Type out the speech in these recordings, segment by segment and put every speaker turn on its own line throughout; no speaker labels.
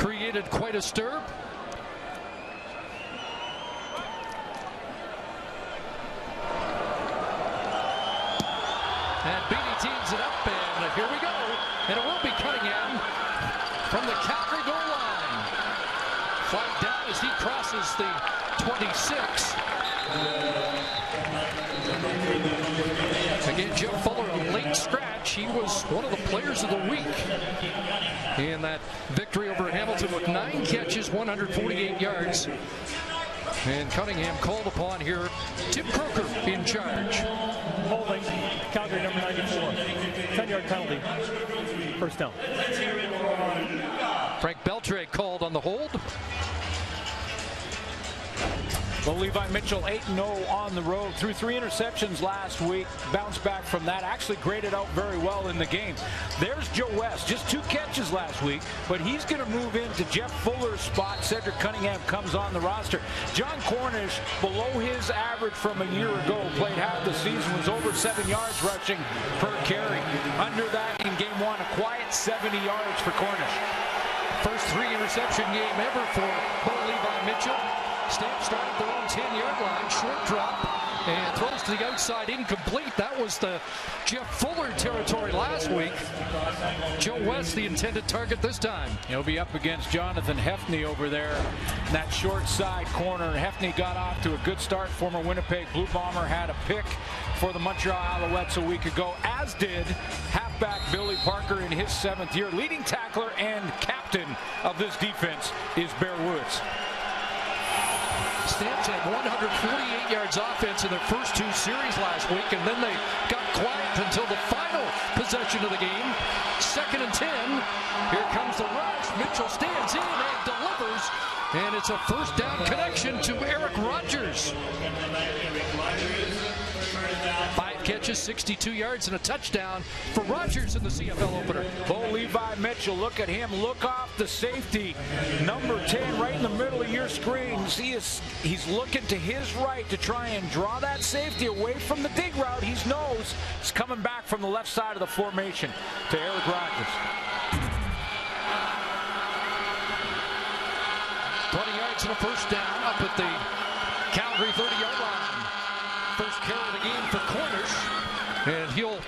created quite a stir. And Beatty teams it up, and here we go. And it will be Cunningham from the Calgary goal line. Flag down as he crosses the 26. Again, Jeff Fuller, a late scratch. He was one of the players of the week in that victory over Hamilton with 9 catches, 148 yards. And Cunningham called upon here. Tim Croker in charge.
Holding, Calgary number 94. 10-yard penalty. First down.
Frank Beltre called on the hold.
Well, Levi Mitchell 8-0 on the road. Threw 3 interceptions last week. Bounced back from that. Actually graded out very well in the game. There's Joe West. Just 2 catches last week, but he's going to move into Jeff Fuller's spot. Cedric Cunningham comes on the roster. John Cornish, below his average from a year ago, played half the season, was over 7 yards rushing per carry. Under that in game 1, a quiet 70 yards for Cornish.
First 3 interception game ever for Bo Levi Mitchell. Stamp started their own 10-yard line, short drop, and throws to the outside, incomplete. That was the Jeff Fuller territory last week. Joe West, the intended target this time.
He'll be up against Jonathan Hefney over there in that short side corner. Hefney got off to a good start. Former Winnipeg Blue Bomber had a pick for the Montreal Alouettes a week ago, as did halfback Billy Parker in his 7th year. Leading tackler and captain of this defense is Bear Woods.
Stamps had 148 yards offense in their first 2 series last week, and then they got quiet until the final possession of the game. 2nd and 10. Here comes the rush. Mitchell stands in and delivers, and it's a first down connection to Eric Rogers. 5 catches, 62 yards, and a touchdown for Rogers in the CFL opener.
Bo Levi Mitchell, look at him. Look off the safety. Number 10 right in the middle of your screen. He's looking to his right to try and draw that safety away from the dig route. He knows he's coming back from the left side of the formation to Eric Rogers.
20 yards and a first down up at the Calgary 30-yard line. First carry of the game for Cornish, and he'll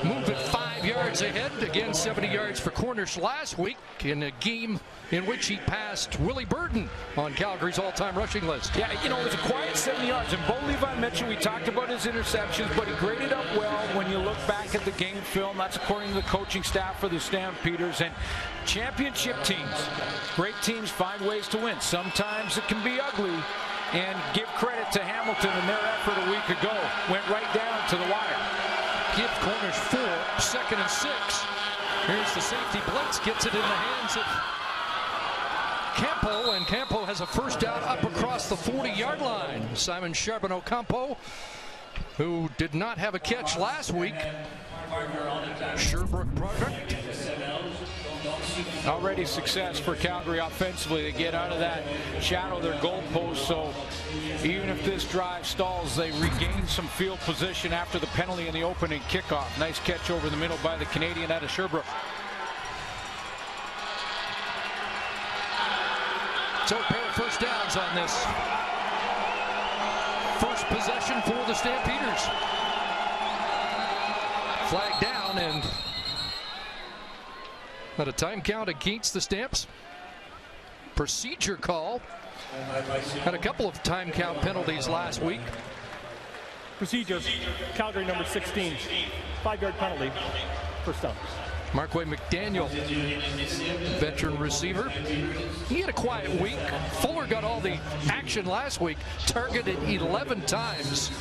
move it 5 yards ahead. Again, 70 yards for Cornish last week in a game in which he passed Willie Burton on Calgary's all-time rushing list.
Yeah, you know, it was a quiet 70 yards. And Bo Levi Mitchell, we talked about his interceptions, but he graded up well when you look back at the game film. That's according to the coaching staff for the Stampeders. And championship teams, great teams find ways to win. Sometimes it can be ugly. And give credit to Hamilton and their effort a week ago. Went right down to the wire.
Give Cornish 4, 2nd and 6. Here's the safety blitz, gets it in the hands of Campo, and Campo has a first down up across the 40-yard line. Simon Charbonneau-Campo, who did not have a catch last week. Sherbrooke product.
Already success for Calgary offensively. They get out of that shadow of their goalpost, so even if this drive stalls, they regain some field position after the penalty in the opening kickoff. Nice catch over the middle by the Canadian out of Sherbrooke.
So a pair of first downs on this first possession for the Stampeders. Flag down, and at a time count against the Stamps. Procedure call. Had a couple of time count penalties last week.
Procedure, Calgary number 16. 5-yard penalty. First down.
Markway McDaniel, veteran receiver. He had a quiet week. Fuller got all the action last week. Targeted 11 times.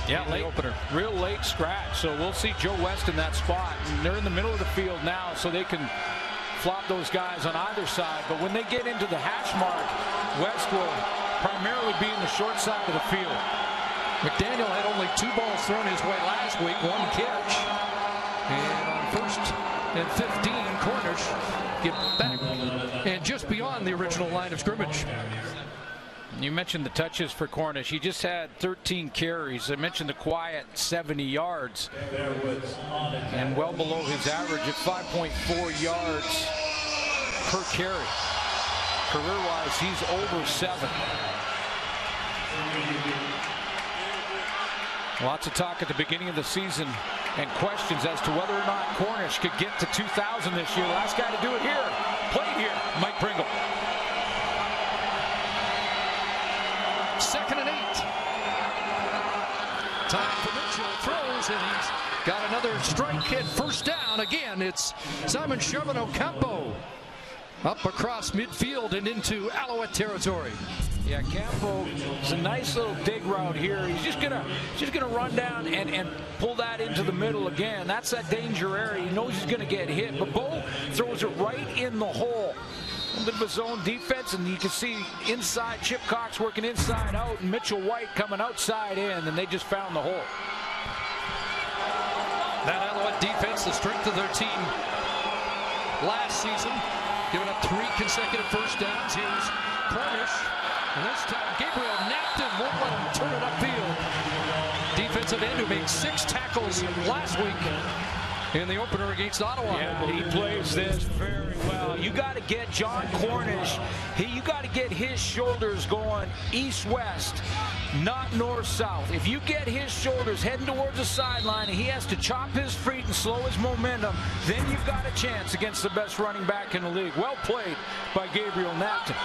Yeah, late opener. Real late scratch. So we'll see Joe West in that spot. And they're in the middle of the field now, so they can flop those guys on either side. But when they get into the hash mark, West will primarily be in the short side of the field.
McDaniel had only 2 balls thrown his way last week, 1 catch. And on 1st and 15, Cornish get back and just beyond the original line of scrimmage.
You mentioned the touches for Cornish. He just had 13 carries. I mentioned the quiet 70 yards. And well below his average at 5.4 yards per carry. Career-wise, he's over 7. Lots of talk at the beginning of the season and questions as to whether or not Cornish could get to 2,000 this year. Last guy to do it here, played here, Mike Pringle.
2nd and 8. Time for Mitchell, throws, and he's got another strike and first down. Again, it's Simon Charbonneau-Campo up across midfield and into Alouette territory.
Yeah, Campo is a nice little dig route here. He's just gonna run down and pull that into the middle again. That's that danger area. He knows he's gonna get hit, but Bo throws it right in the hole. A little bit of a zone defense, and you can see inside Chip Cox working inside out, and Mitchell White coming outside in, and they just found the hole.
That Alouette defense, the strength of their team last season, giving up 3 consecutive first downs. Here's Cornish. And this time, Gabriel Napton won't let him turn it upfield. Defensive end who made 6 tackles last week in the opener against Ottawa.
Yeah, he plays this very well. You got to get John Cornish. You got to get his shoulders going east-west, not north-south. If you get his shoulders heading towards the sideline and he has to chop his feet and slow his momentum, then you've got a chance against the best running back in the league. Well played by Gabriel Napton.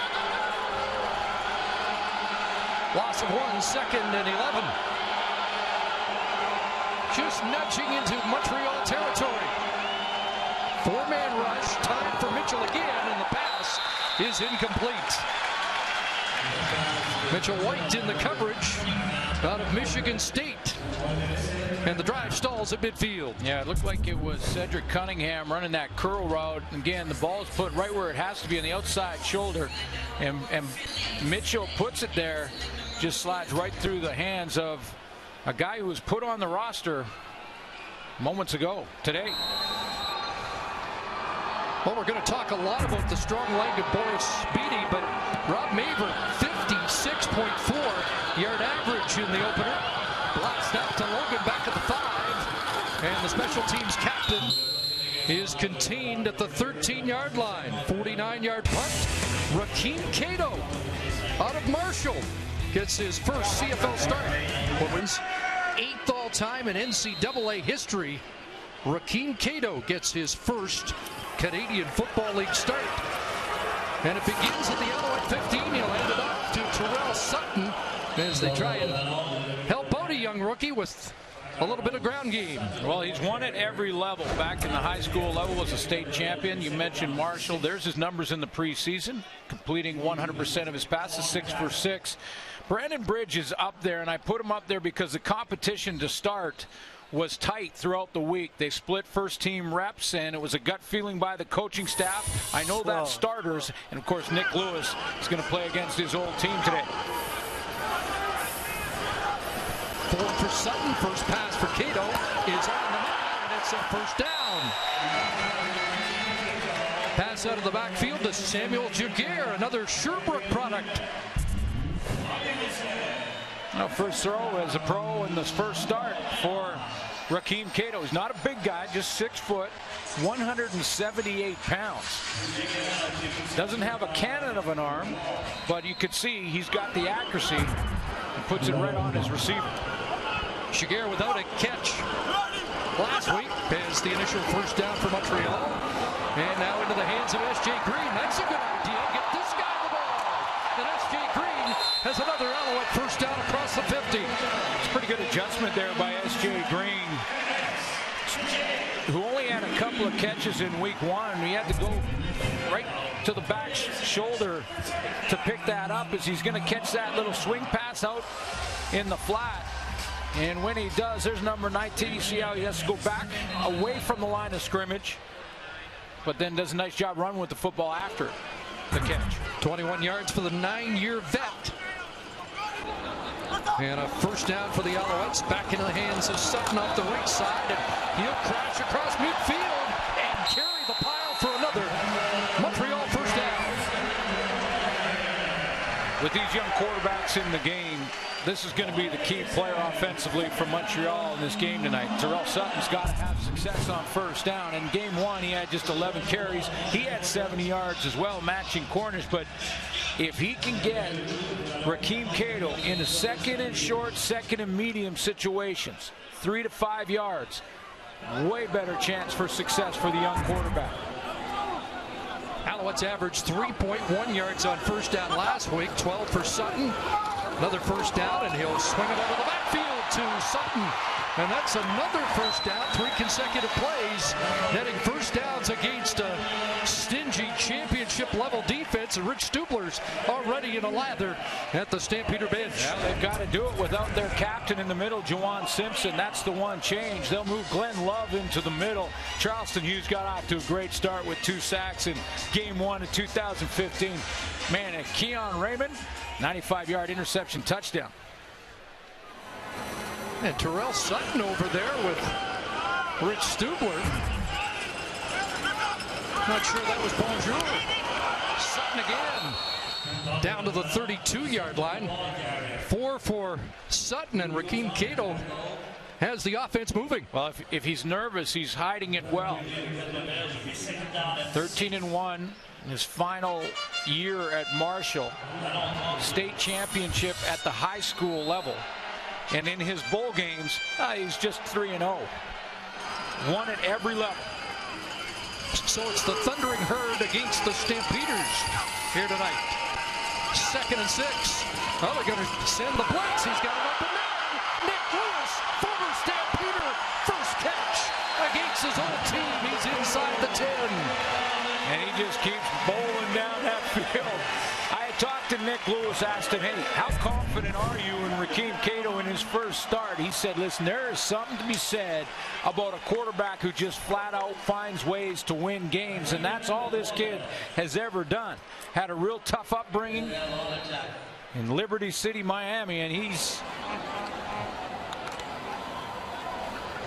Loss of 1, 2nd and 11. Just nudging into Montreal territory. 4-man rush. Time for Mitchell again, and the pass is incomplete. Mitchell White in the coverage out of Michigan State. And the drive stalls at midfield.
Yeah, it looked like it was Cedric Cunningham running that curl route. Again, the ball is put right where it has to be on the outside shoulder. And Mitchell puts it there. Just slides right through the hands of a guy who was put on the roster moments ago, today.
Well, we're going to talk a lot about the strong leg of Boris Beatty, but Rob Maver, 56.4-yard average in the opener. Blast out to Logan back at the 5. And the special teams captain is contained at the 13-yard line. 49-yard punt. Rakeem Cato out of Marshall gets his first CFL start. Women's 8th all-time in NCAA history. Rakeem Cato gets his first Canadian Football League start. And it begins at the Alouette 15. He'll hand it off to Terrell Sutton as they try and help out a young rookie with a little bit of ground game.
Well, he's won at every level. Back in the high school level, was a state champion. You mentioned Marshall. There's his numbers in the preseason, completing 100% of his passes, 6 for 6. Brandon Bridge is up there, and I put him up there because the competition to start was tight throughout the week. They split first-team reps, and it was a gut feeling by the coaching staff. I know that's starters, and of course Nick Lewis is going to play against his old team today.
4 for Sutton. First pass for Cato is on the line, and it's a first down. Pass out of the backfield to Samuel Jaguar, another Sherbrooke product.
Well, first throw as a pro in this first start for Rakeem Cato. He's not a big guy, just 6 foot, 178 pounds. Doesn't have a cannon of an arm, but you could see he's got the accuracy and puts it right on his receiver.
Jaguar without a catch last week as the initial first down for Montreal. And now into the hands of S.J. Green. That's a good idea. Get this guy the ball. And S.J. Green has another Alouette first down across the 50.
It's a pretty good adjustment there by S.J. Green, who only had a couple of catches in week 1. He had to go right to the back shoulder to pick that up, as he's going to catch that little swing pass out in the flat. And when he does, there's number 19. You see how he has to go back away from the line of scrimmage, but then does a nice job running with the football after the catch.
21 yards for the 9-year vet. And a first down for the Alouettes. Back into the hands of Sutton off the right side. And he'll crash across midfield and carry the pile for another Montreal first down.
With these young quarterbacks in the game, this is going to be the key player offensively for Montreal in this game tonight. Terrell Sutton's got to have success on first down. In game one, he had just 11 carries. He had 70 yards as well, matching Cornish. But if he can get Rakeem Cato into second and short, second and medium situations, 3 to 5 yards, way better chance for success for the young quarterback.
Alouettes averaged 3.1 yards on first down last week, 12 for Sutton. Another first down, and he'll swing it over the backfield to Sutton. And that's another first down, 3 consecutive plays, netting first downs against a stingy championship-level defense. And Rich Stubler's already in a lather at the Stampeder bench.
Yeah, they've got to do it without their captain in the middle, Juwan Simpson. That's the one change. They'll move Glenn Love into the middle. Charleston Hughes got off to a great start with 2 sacks in game 1 of 2015. Man, and Keon Raymond, 95-yard interception touchdown.
And Terrell Sutton over there with Rich Stubler. Not sure that was bonjour. Sutton again. Down to the 32-yard line. 4 for Sutton, and Rakeem Cato has the offense moving.
Well, if he's nervous, he's hiding it well. 13-1. His final year at Marshall. State championship at the high school level. And in his bowl games, he's just 3-0. Won at every level.
So it's the Thundering Herd against the Stampeders here tonight. 2nd and 6. Oh, they're going to send the blitz. He's got an open man. Nick Lewis, former Stampeder, first catch against his old team. He's inside the 10.
And he just keeps bowling down that field. I had talked to Nick Lewis, asked him, hey, how confident are you in Rakeem Cato in his first start? He said, listen, there is something to be said about a quarterback who just flat out finds ways to win games, and that's all this kid has ever done. Had a real tough upbringing in Liberty City, Miami, and he's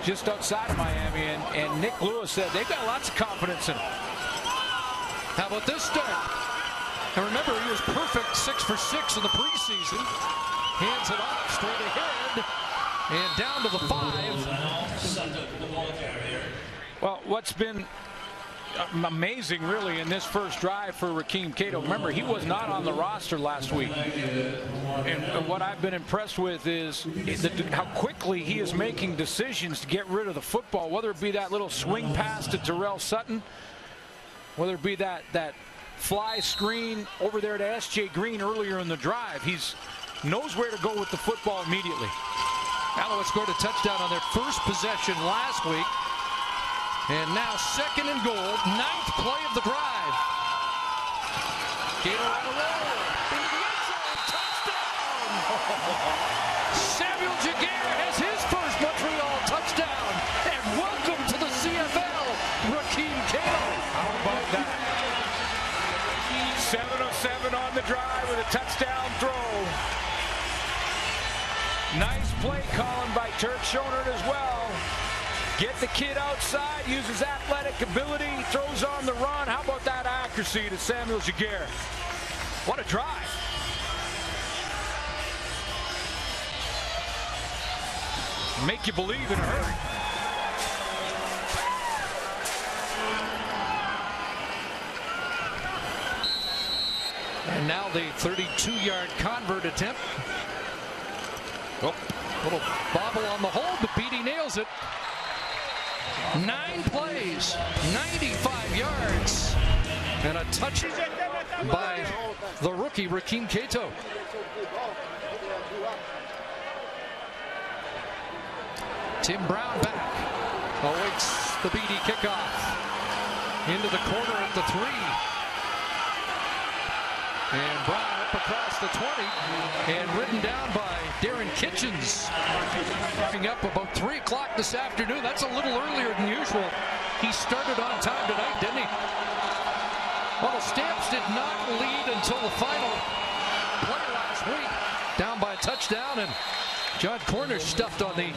just outside of Miami, and Nick Lewis said they've got lots of confidence in him.
How about this start? And remember, he was perfect 6 for 6 in the preseason. Hands it off straight ahead and down to the 5.
Well, what's been amazing really in this first drive for Rakeem Cato, remember, he was not on the roster last week. And what I've been impressed with is how quickly he is making decisions to get rid of the football, whether it be that little swing pass to Terrell Sutton, whether it be that fly screen over there to S.J. Green earlier in the drive. He knows where to go with the football immediately.
Alouettes scored a touchdown on their first possession last week. And now 2nd and goal, 9th play of the drive. Cato on a roll. Into the end zone. Touchdown! Samuel Jaguar has his first Montreal touchdown. And welcome to the CFL, Rakeem Cato.
How about that? 7 of 7 on the drive with a touchdown throw. Nice play calling by Turk Schonert as well. Get the kid outside, uses athletic ability, throws on the run. How about that accuracy to Samuel Jaguar? What a drive. Make you believe in a hurry.
And now the 32-yard convert attempt. Oh, little bobble on the hold, but Beatty nails it. 9 plays, 95 yards, and a touch by the rookie Rakeem Cato. Tim Brown back, awaits the Beatty kickoff. Into the corner at the 3. And Brown up across the 20 and ridden down by Darren Kitchens. Coming up about 3 o'clock this afternoon. That's a little earlier than usual. He started on time tonight, didn't he? Well, the Stamps did not lead until the final play last week. Down by a touchdown, and John Cornish stuffed on the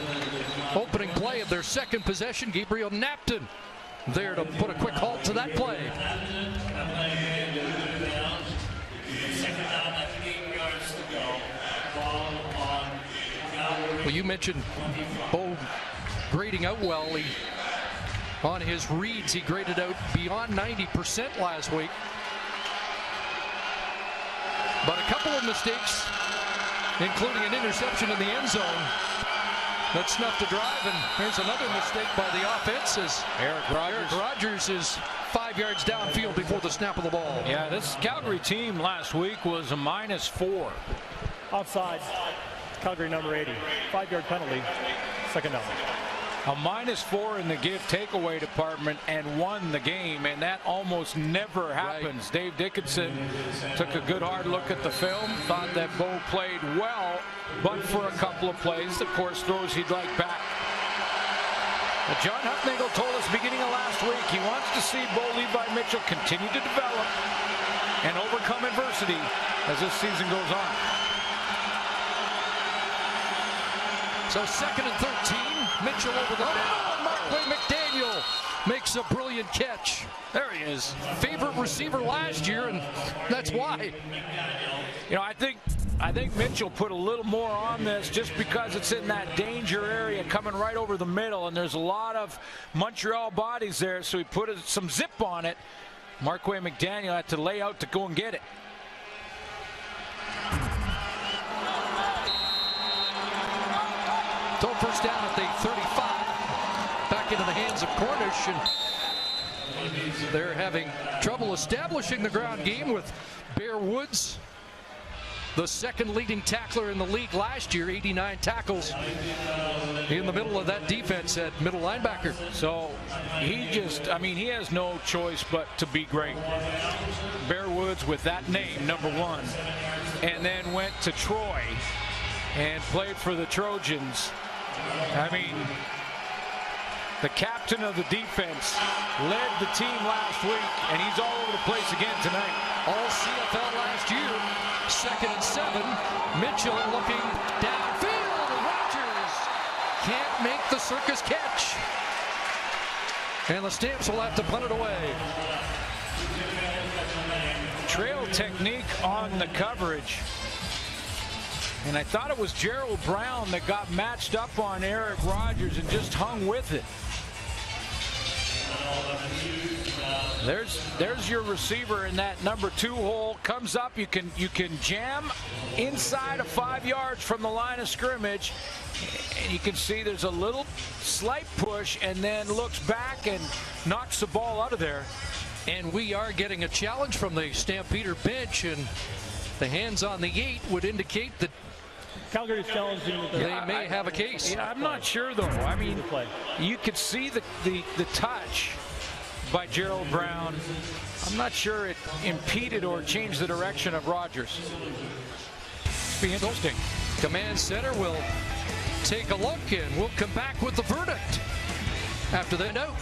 opening play of their second possession. Gabriel Napton there to put a quick halt to that play.
Second down, 8 yards to go. Ball on
Well, you mentioned Bo grading out well. On his reads, he graded out beyond 90% last week. But a couple of mistakes, including an interception in the end zone, that snuffed the drive. And here's another mistake by the offense as Eric Rogers is 5 yards downfield before the snap of the ball.
Yeah, this Calgary team last week was a -4.
Offside. Calgary number 80. 5-yard penalty. Second down.
A -4 in the give takeaway department and won the game, and that almost never happens. Right. Dave Dickinson took a good hard look at the film, thought that Bo played well, but for a couple of plays, of course, throws he'd like back. But John Hufnagel told us beginning of last week he wants to see Bo Levi Mitchell continue to develop and overcome adversity as this season goes on.
So 2nd and 13. Mitchell over the middle. Markway McDaniel makes a brilliant catch. There he is. Favorite receiver last year, and that's why.
You know, I think Mitchell put a little more on this just because it's in that danger area coming right over the middle, and there's a lot of Montreal bodies there, so he put some zip on it. Markway McDaniel had to lay out to go and get it.
So first down at the 35. Back into the hands of Cornish, and they're having trouble establishing the ground game with Bear Woods, the second leading tackler in the league last year, 89 tackles in the middle of that defense at middle linebacker.
So he has no choice but to be great. Bear Woods with that name, number 1, and then went to Troy and played for the Trojans. I mean, the captain of the defense led the team last week, and he's all over the place again tonight.
All CFL last year. 2nd and 7. Mitchell looking downfield. Rogers can't make the circus catch. And the Stamps will have to punt it away.
Trail technique on the coverage. And I thought it was Gerald Brown that got matched up on Eric Rogers and just hung with it. There's your receiver in that number 2 hole. Comes up, you can jam inside of 5 yards from the line of scrimmage. And you can see there's a little slight push and then looks back and knocks the ball out of there.
And we are getting a challenge from the Stampeder bench, and the hands on the 8 would indicate that
Calgary's challenging.
They may have a case.
Yeah, I'm not sure though. I mean, you could see the touch by Gerald Brown. I'm not sure it impeded or changed the direction of Rogers. Be interesting.
Command center will take a look, and we'll come back with the verdict after that note.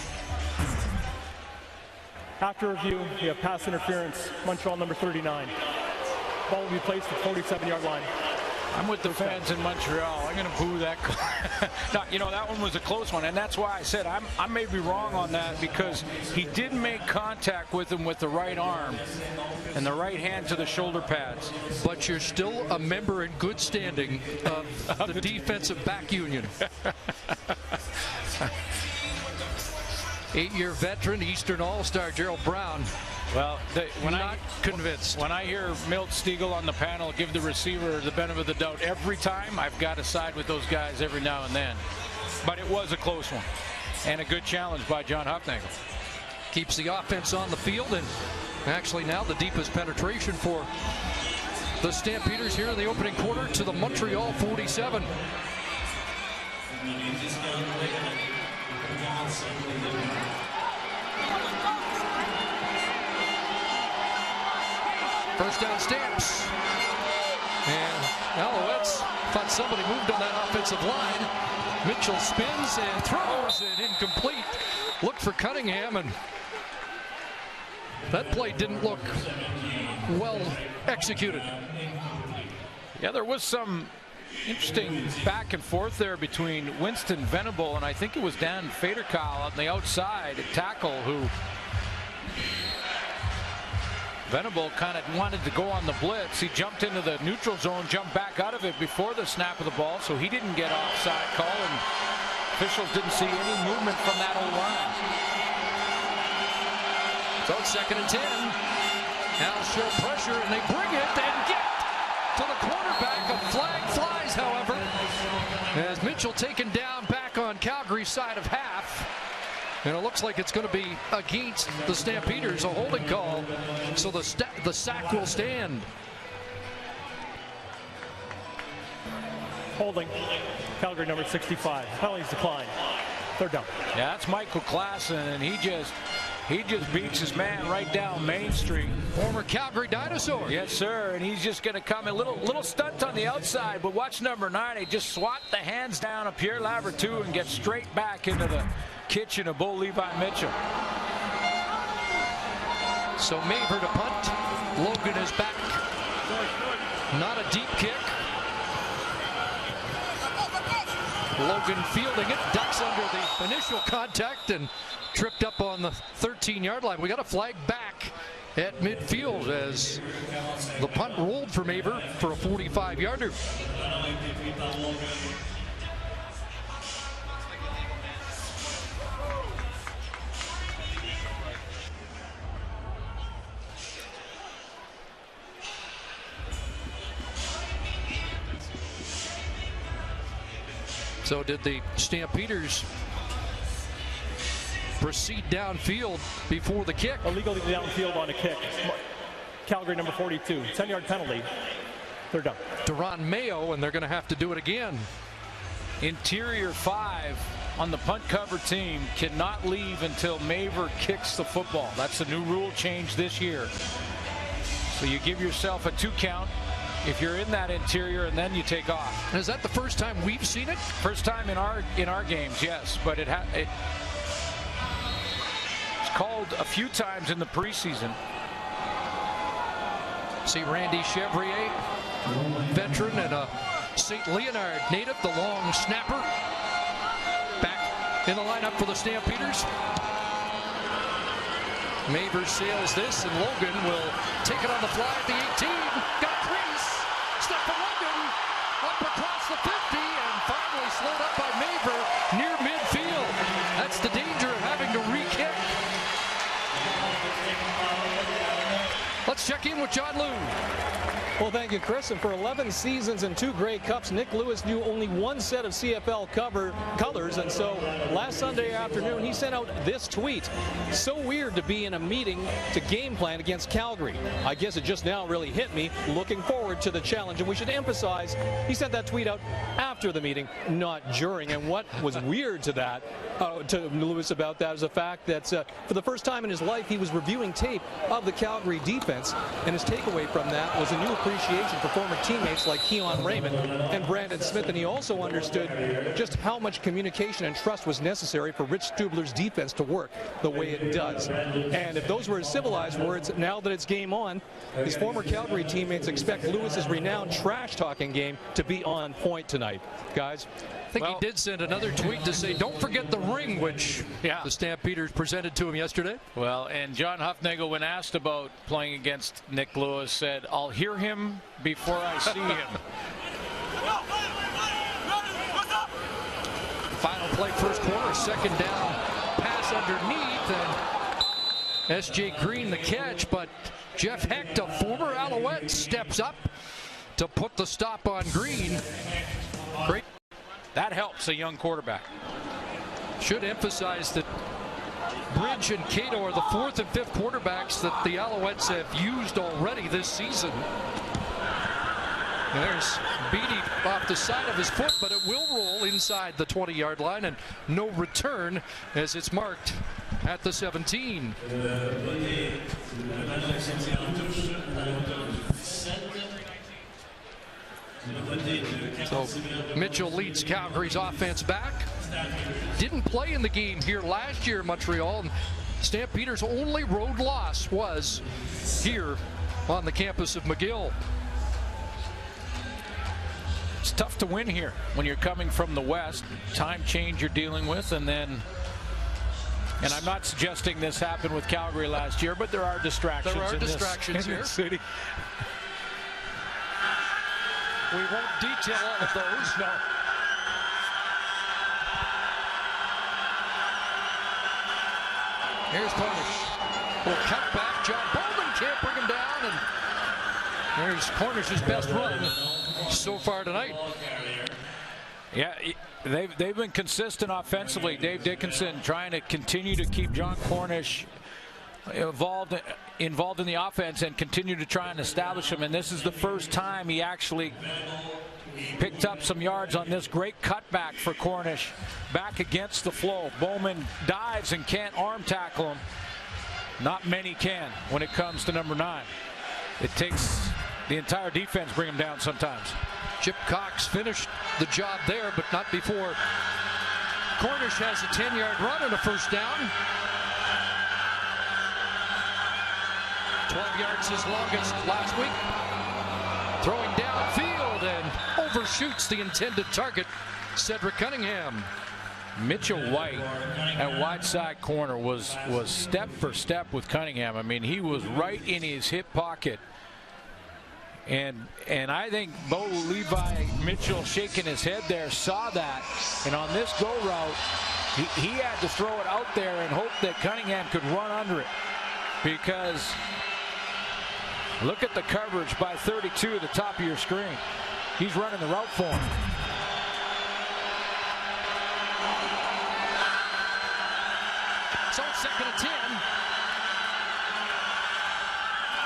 After review, we have pass interference. Montreal number 39. Ball will be placed at 47-yard line.
I'm with the fans in Montreal. I'm going to boo that call. No, you know, that one was a close one, and that's why I said I may be wrong on that, because he did make contact with him with the right arm and the right hand to the shoulder pads.
But you're still a member in good standing of the defensive back union. 8-year veteran, Eastern All-Star Gerald Brown.
Well,
convinced.
When I hear Milt Stiegel on the panel give the receiver the benefit of the doubt every time, I've got to side with those guys every now and then. But it was a close one, and a good challenge by John Hufnagel.
Keeps the offense on the field, and actually now the deepest penetration for the Stampeders here in the opening quarter to the Montreal 47. First down Stamps. And Alouettes thought somebody moved on that offensive line. Mitchell spins and throws it incomplete. Looked for Cunningham, and that play didn't look well executed.
Yeah, there was some interesting back and forth there between Winston Venable and I think it was Dan Faderkal on the outside, a tackle who Venable kind of wanted to go on the blitz. He jumped into the neutral zone, jumped back out of it before the snap of the ball, so he didn't get offside call, and officials didn't see any movement from that O-line.
So it's 2nd and 10. Now show pressure, and they bring it and get to the quarterback. A flag flies, however, as Mitchell taken down back on Calgary's side of half. And it looks like it's going to be against the Stampeders, a holding call. So the sack will stand.
Holding. Calgary number 65. Penalties decline. 3rd down.
Yeah, that's Michael Klassen, and he just beats his man right down Main Street.
Former Calgary Dinosaur.
Yes, sir, and he's just going to come a little stunt on the outside, but watch number 9. He just swat the hands down of Pierre Lavertu and get straight back into the kitchen of Bo Levi Mitchell.
So Maver to punt. Logan is back. Not a deep kick. Logan fielding it, ducks under the initial contact and tripped up on the 13-yard line. We got a flag back at midfield as the punt rolled for Maver for a 45-yarder. So did the Stampeders proceed downfield before the kick?
Illegally downfield on a kick. Calgary number 42. 10-yard penalty. 3rd down.
Duran Mayo, and they're going to have to do it again.
Interior 5 on the punt cover team cannot leave until Maver kicks the football. That's a new rule change this year. So you give yourself a 2 count if you're in that interior, and then you take off.
Is that the first time we've seen it?
First time in our games, yes, but it's called a few times in the preseason.
See Randy Chevrier, veteran and a St. Leonard native, the long snapper, back in the lineup for the Stampeders. Maver sails this, and Logan will take it on the fly at the 18. Got a crease. Step from Logan up across the 50, and finally slowed up by Maver near midfield. That's the danger of having to re-kick. Let's check in with John Lou.
Well, thank you, Chris. And for 11 seasons and 2 Grey Cups, Nick Lewis knew only one set of CFL colors. And so last Sunday afternoon, he sent out this tweet. So weird to be in a meeting to game plan against Calgary. I guess it just now really hit me. Looking forward to the challenge. And we should emphasize, he sent that tweet out after the meeting, not during. And what was weird to that, to Lewis about that, is the fact that for the first time in his life, he was reviewing tape of the Calgary defense. And his takeaway from that was a new appreciation for former teammates like Keon Raymond and Brandon Smith, and he also understood just how much communication and trust was necessary for Rich Stubler's defense to work the way it does. And if those were his civilized words, now that it's game on, his former Calgary teammates expect Lewis's renowned trash-talking game to be on point tonight. Guys?
I think he did send another tweet to say, don't forget the ring, which the Stampeders presented to him yesterday.
Well, and John Huffnagel, when asked about playing against Nick Lewis, said, I'll hear him before I see him.
Final play, first quarter, 2nd down, pass underneath, and S.J. Green the catch, but Jeff Hecht, a former Alouette, steps up to put the stop on Green. Great.
That helps a young quarterback.
Should emphasize that Bridge and Cato are the 4th and 5th quarterbacks that the Alouettes have used already this season. And there's Beatty off the side of his foot, but it will roll inside the 20-yard line, and no return as it's marked at the 17. So Mitchell leads Calgary's offense back. Didn't play in the game here last year in Montreal. And Stampeders' only road loss was here on the campus of McGill.
It's tough to win here when you're coming from the West. Time change you're dealing with, and then And I'm not suggesting this happened with Calgary last year, but there are distractions.
There are
in
distractions
this, in
here.
this city.
We won't detail all of those.
No.
Here's Cornish. Will cut back. John Bowman can't bring him down. And there's Cornish's best run so far tonight.
Yeah, they've been consistent offensively. Dave Dickinson trying to continue to keep John Cornish involved in the offense and continue to try and establish him. And this is the first time he actually picked up some yards on this great cutback for Cornish back against the flow. Bowman dives and can't arm tackle him. Not many can when it comes to number 9. It takes the entire defense to bring him down sometimes.
Chip Cox finished the job there, but not before Cornish has a 10-yard run and a first down. 12 yards his longest last week. Throwing downfield and overshoots the intended target, Cedric Cunningham.
Mitchell White at wide side corner was step for step with Cunningham. I mean, he was right in his hip pocket. And I think Bo Levi Mitchell shaking his head there saw that. And on this go route, he had to throw it out there and hope that Cunningham could run under it. Because look at the coverage by 32 at the top of your screen. He's running the route for him.
So 2nd and 10.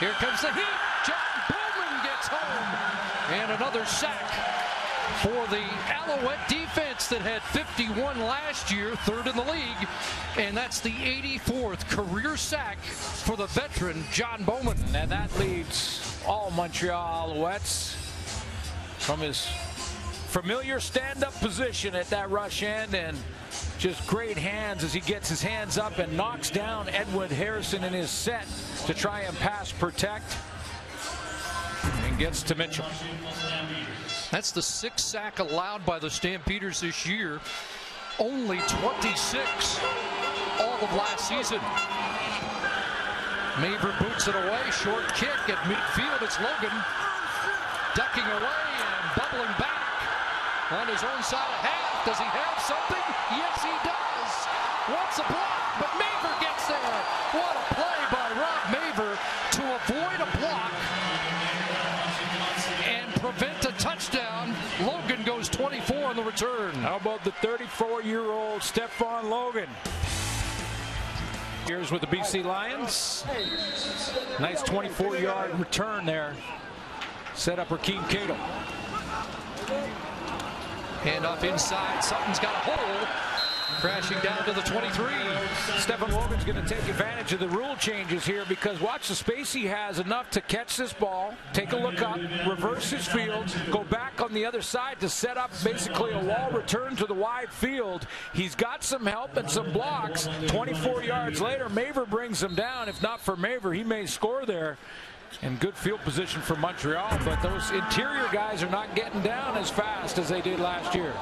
Here comes the heat. John Bowman gets home. And another sack for the Alouette defense that had 51 last year, 3rd in the league. And that's the 84th career sack for the veteran John Bowman.
And that leads all Montreal Alouettes from his familiar stand-up position at that rush end, and just great hands as he gets his hands up and knocks down Edward Harrison in his set to try and pass protect, and gets to Mitchell.
That's the 6th sack allowed by the Stampeders this year. Only 26 all of last season. Maver boots it away. Short kick at midfield. It's Logan ducking away and bubbling back on his own side of half. Does he have something? Yes, he does. Wants a block, but Maver gets there. What a play by Rob Maver to avoid a block and prevent a touchdown. Logan goes 24 on the return.
How about the 34-year-old Stephon Logan? Here's with the BC Lions. Nice 24-yard return there. Set up Rakeem Cato.
Hand off inside. Sutton's got a hole. Crashing down to the 23.
Stephon Logan's going to take advantage of the rule changes here, because watch the space he has enough to catch this ball, take a look up, reverse his field, go back on the other side to set up basically a wall return to the wide field. He's got some help and some blocks. 24 yards later, Maver brings him down. If not for Maver, he may score there. And good field position for Montreal, but those interior guys are not getting down as fast as they did last year.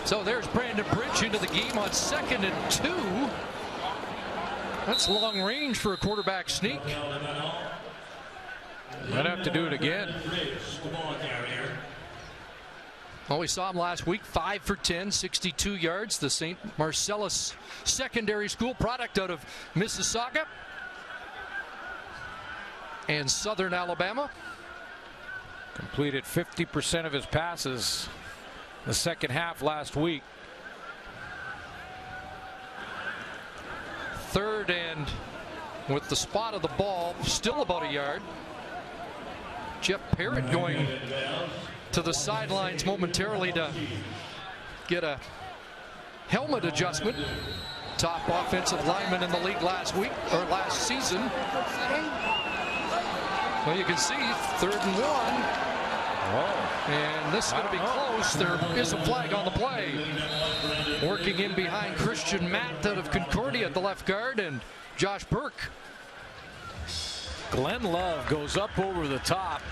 So there's Brandon Bridge into the game on 2nd and 2. That's long range for a quarterback sneak.
Might have to do it again.
Well, we saw him last week, 5 for 10, 62 yards. The St. Marcellus Secondary School product out of Mississauga and Southern Alabama.
Completed 50% of his passes the second half last week.
3rd and with the spot of the ball, still about a yard. Jeff Parrott going to the sidelines momentarily to get a helmet adjustment. Top offensive lineman in the league last season. Well, you can see 3rd and 1. And this is going to be close. There is a flag on the play. Working in behind Christian Matt out of Concordia at the left guard, and Josh Burke.
Glenn Love goes up over the top,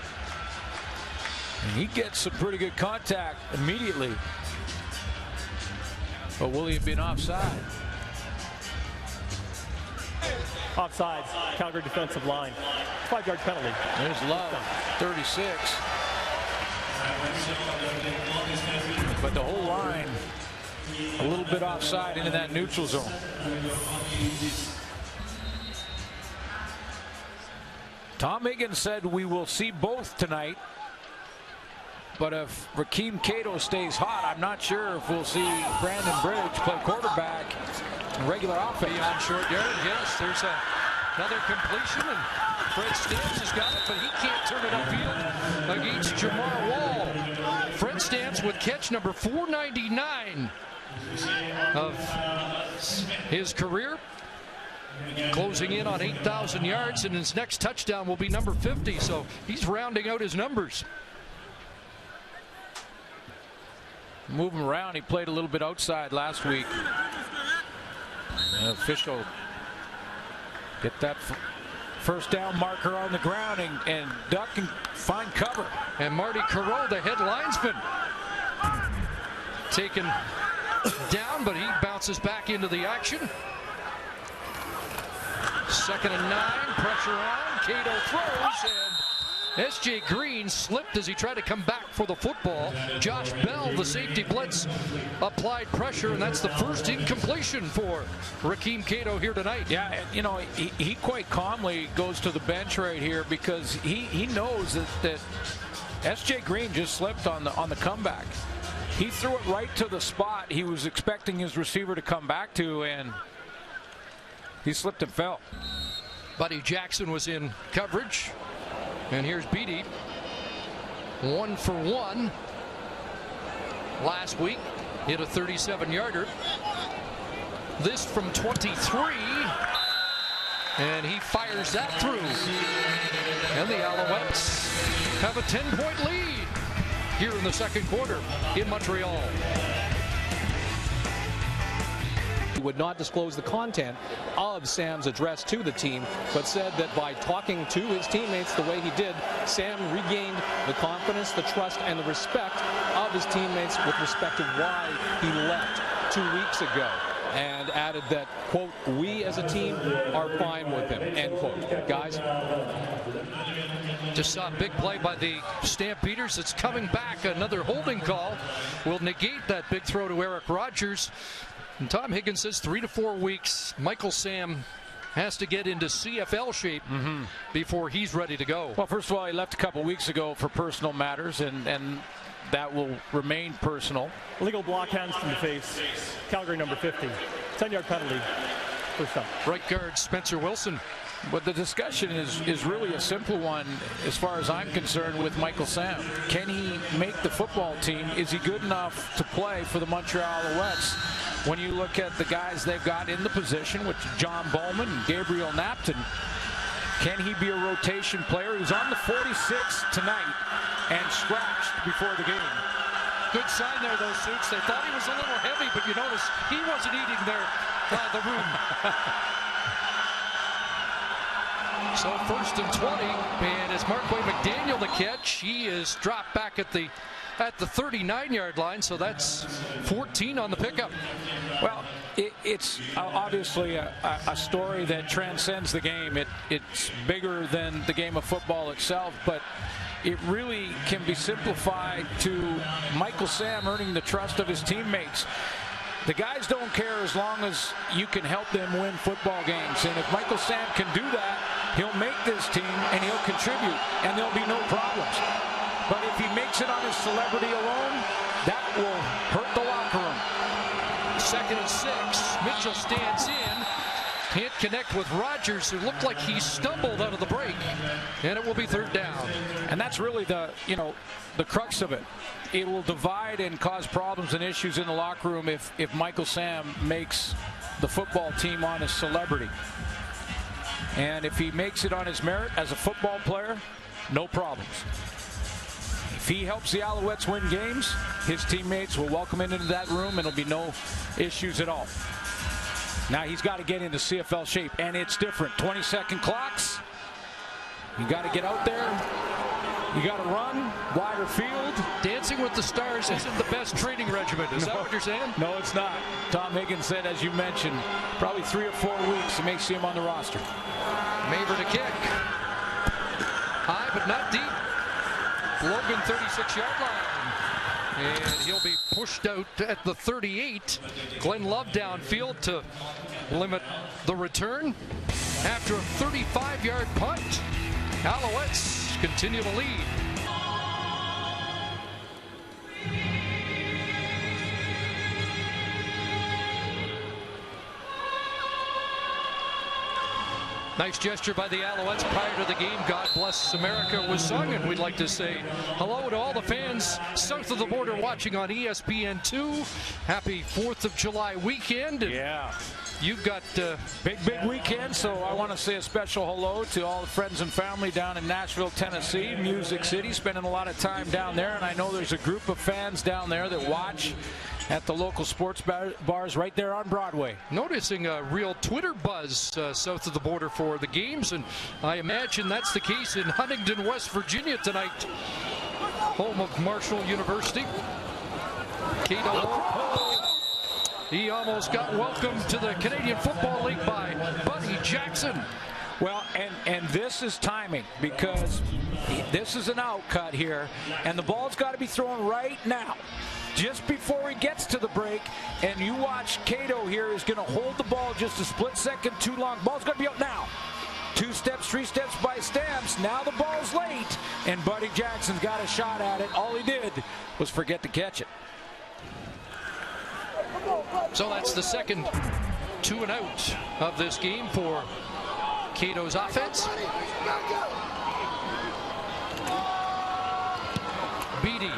and he gets some pretty good contact immediately. But will he have been offside?
Offsides, Calgary defensive line. 5-yard penalty.
There's Love, 36. But the whole line a little bit offside into that neutral zone. Tom Higgins said we will see both tonight. But if Rakeem Cato stays hot, I'm not sure if we'll see Brandon Bridge play quarterback in regular offense.
Beyond short yard, yes. There's another completion, and Fred Stamps has got it, but he can't turn it upfield against Jamar Wall. Fred Stamps with catch number 499 of his career. Closing in on 8,000 yards, and his next touchdown will be number 50, so he's rounding out his numbers.
Move him around. He played a little bit outside last week. The official get that first down marker on the ground and duck and find cover.
And Marty Careau, the head linesman, taken down, but he bounces back into the action. 2nd and 9, pressure on. Cato throws, and S.J. Green slipped as he tried to come back for the football. Josh Bell, the safety blitz, applied pressure, and that's the first incompletion for Rakeem Cato here tonight.
Yeah, and, you know, he quite calmly goes to the bench right here because he knows that S.J. Green just slipped on the comeback. He threw it right to the spot he was expecting his receiver to come back to, and he slipped and fell.
Buddy Jackson was in coverage. And here's Beatty, 1 for 1 last week, hit a 37-yarder. This from 23, and he fires that through. And the Alouettes have a 10-point lead here in the second quarter in Montreal.
Would not disclose the content of Sam's address to the team, but said that by talking to his teammates the way he did, Sam regained the confidence, the trust, and the respect of his teammates with respect to why he left 2 weeks ago, and added that, quote, we as a team are fine with him, end quote. Guys?
Just saw a big play by the Stampeders. It's coming back. Another holding call will negate that big throw to Eric Rogers. And Tom Higgins says 3 to 4 weeks. Michael Sam has to get into CFL shape before he's ready to go.
Well, first of all, he left a couple weeks ago for personal matters, and that will remain personal.
Illegal block, hands to the face. Calgary number 50. 10-yard penalty. First down.
Right guard Spencer Wilson.
But the discussion is really a simple one as far as I'm concerned with Michael Sam. Can he make the football team? Is he good enough to play for the Montreal Alouettes? When you look at the guys they've got in the position, which John Bowman and Gabriel Knapton, can he be a rotation player? He's on the 46 tonight and scratched before the game.
Good sign there, those suits. They thought he was a little heavy, but you notice he wasn't eating the room. So 1st and 20, and it's Markway McDaniel the catch. He is dropped back at the 39-yard line, so that's 14 on the pickup.
Well, it's obviously a story that transcends the game. It's bigger than the game of football itself, but it really can be simplified to Michael Sam earning the trust of his teammates. The guys don't care as long as you can help them win football games, and if Michael Sam can do that, he'll make this team and he'll contribute, and there'll be no problems. But if he makes it on his celebrity alone, that will hurt the locker room.
2nd and 6. Mitchell stands in. Can't connect with Rogers, who looked like he stumbled out of the break. And it will be 3rd down.
And that's really the crux of it. It will divide and cause problems and issues in the locker room if Michael Sam makes the football team on his celebrity. And if he makes it on his merit as a football player, no problems. If he helps the Alouettes win games, his teammates will welcome him into that room and there'll be no issues at all. Now he's got to get into CFL shape, and it's different. 20-second clocks. You got to get out there You got to run, wider field.
Dancing with the Stars isn't the best training regimen. Is that what you're saying?
No, it's not. Tom Higgins said, as you mentioned, probably 3 or 4 weeks, you may see him on the roster.
Maver to kick. High, but not deep. Logan, 36-yard line. And he'll be pushed out at the 38. Glenn Love downfield to limit the return. After a 35-yard punt, Alouettes continue to lead. Nice gesture by the Alouettes prior to the game. God Bless America was sung, and we'd like to say hello to all the fans south of the border watching on ESPN2. Happy 4th of July weekend.
Yeah.
You've got
big weekend, so I want to say a special hello to all the friends and family down in Nashville, Tennessee, Music City, spending a lot of time down there, and I know there's a group of fans down there that watch at the local sports bars right there on Broadway.
Noticing a real Twitter buzz south of the border for the games, and I imagine that's the case in Huntington, West Virginia tonight, home of Marshall University. Cato, he almost got welcomed to the Canadian Football League by Buddy Jackson.
Well, and this is timing, because this is an out cut here, and the ball's got to be thrown right now, just before he gets to the break. And you watch Cato here is going to hold the ball just a split second too long. Ball's going to be out now. 2 steps, 3 steps by Stamps. Now the ball's late, and Buddy Jackson's got a shot at it. All he did was forget to catch it.
So that's the second 2 and out of this game for Cato's offense. Beatty.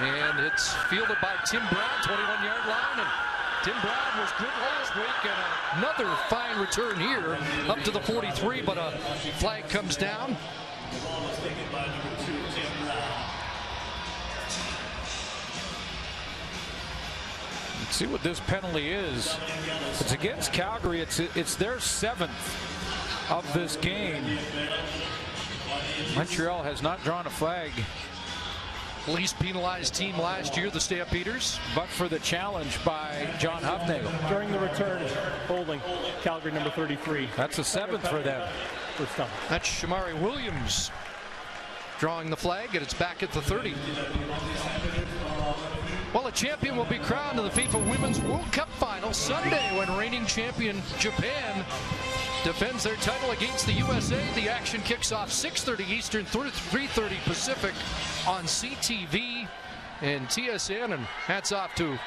And it's fielded by Tim Brown, 21-yard line. And Tim Brown was good last week, and another fine return here up to the 43, but a flag comes down.
Let's see what this penalty is. It's against Calgary. It's their 7th of this game. Montreal has not drawn a flag.
Least penalized team last year, the Stampeders.
But for the challenge by John Hufnagel.
During the return, holding Calgary number 33.
That's a 7th for them.
First time.
That's Shamari Williams drawing the flag, and it's back at the 30. Well, a champion will be crowned in the FIFA Women's World Cup final Sunday when reigning champion Japan defends their title against the USA. The action kicks off 6:30 Eastern, 3:30 Pacific on CTV and TSN. And hats off to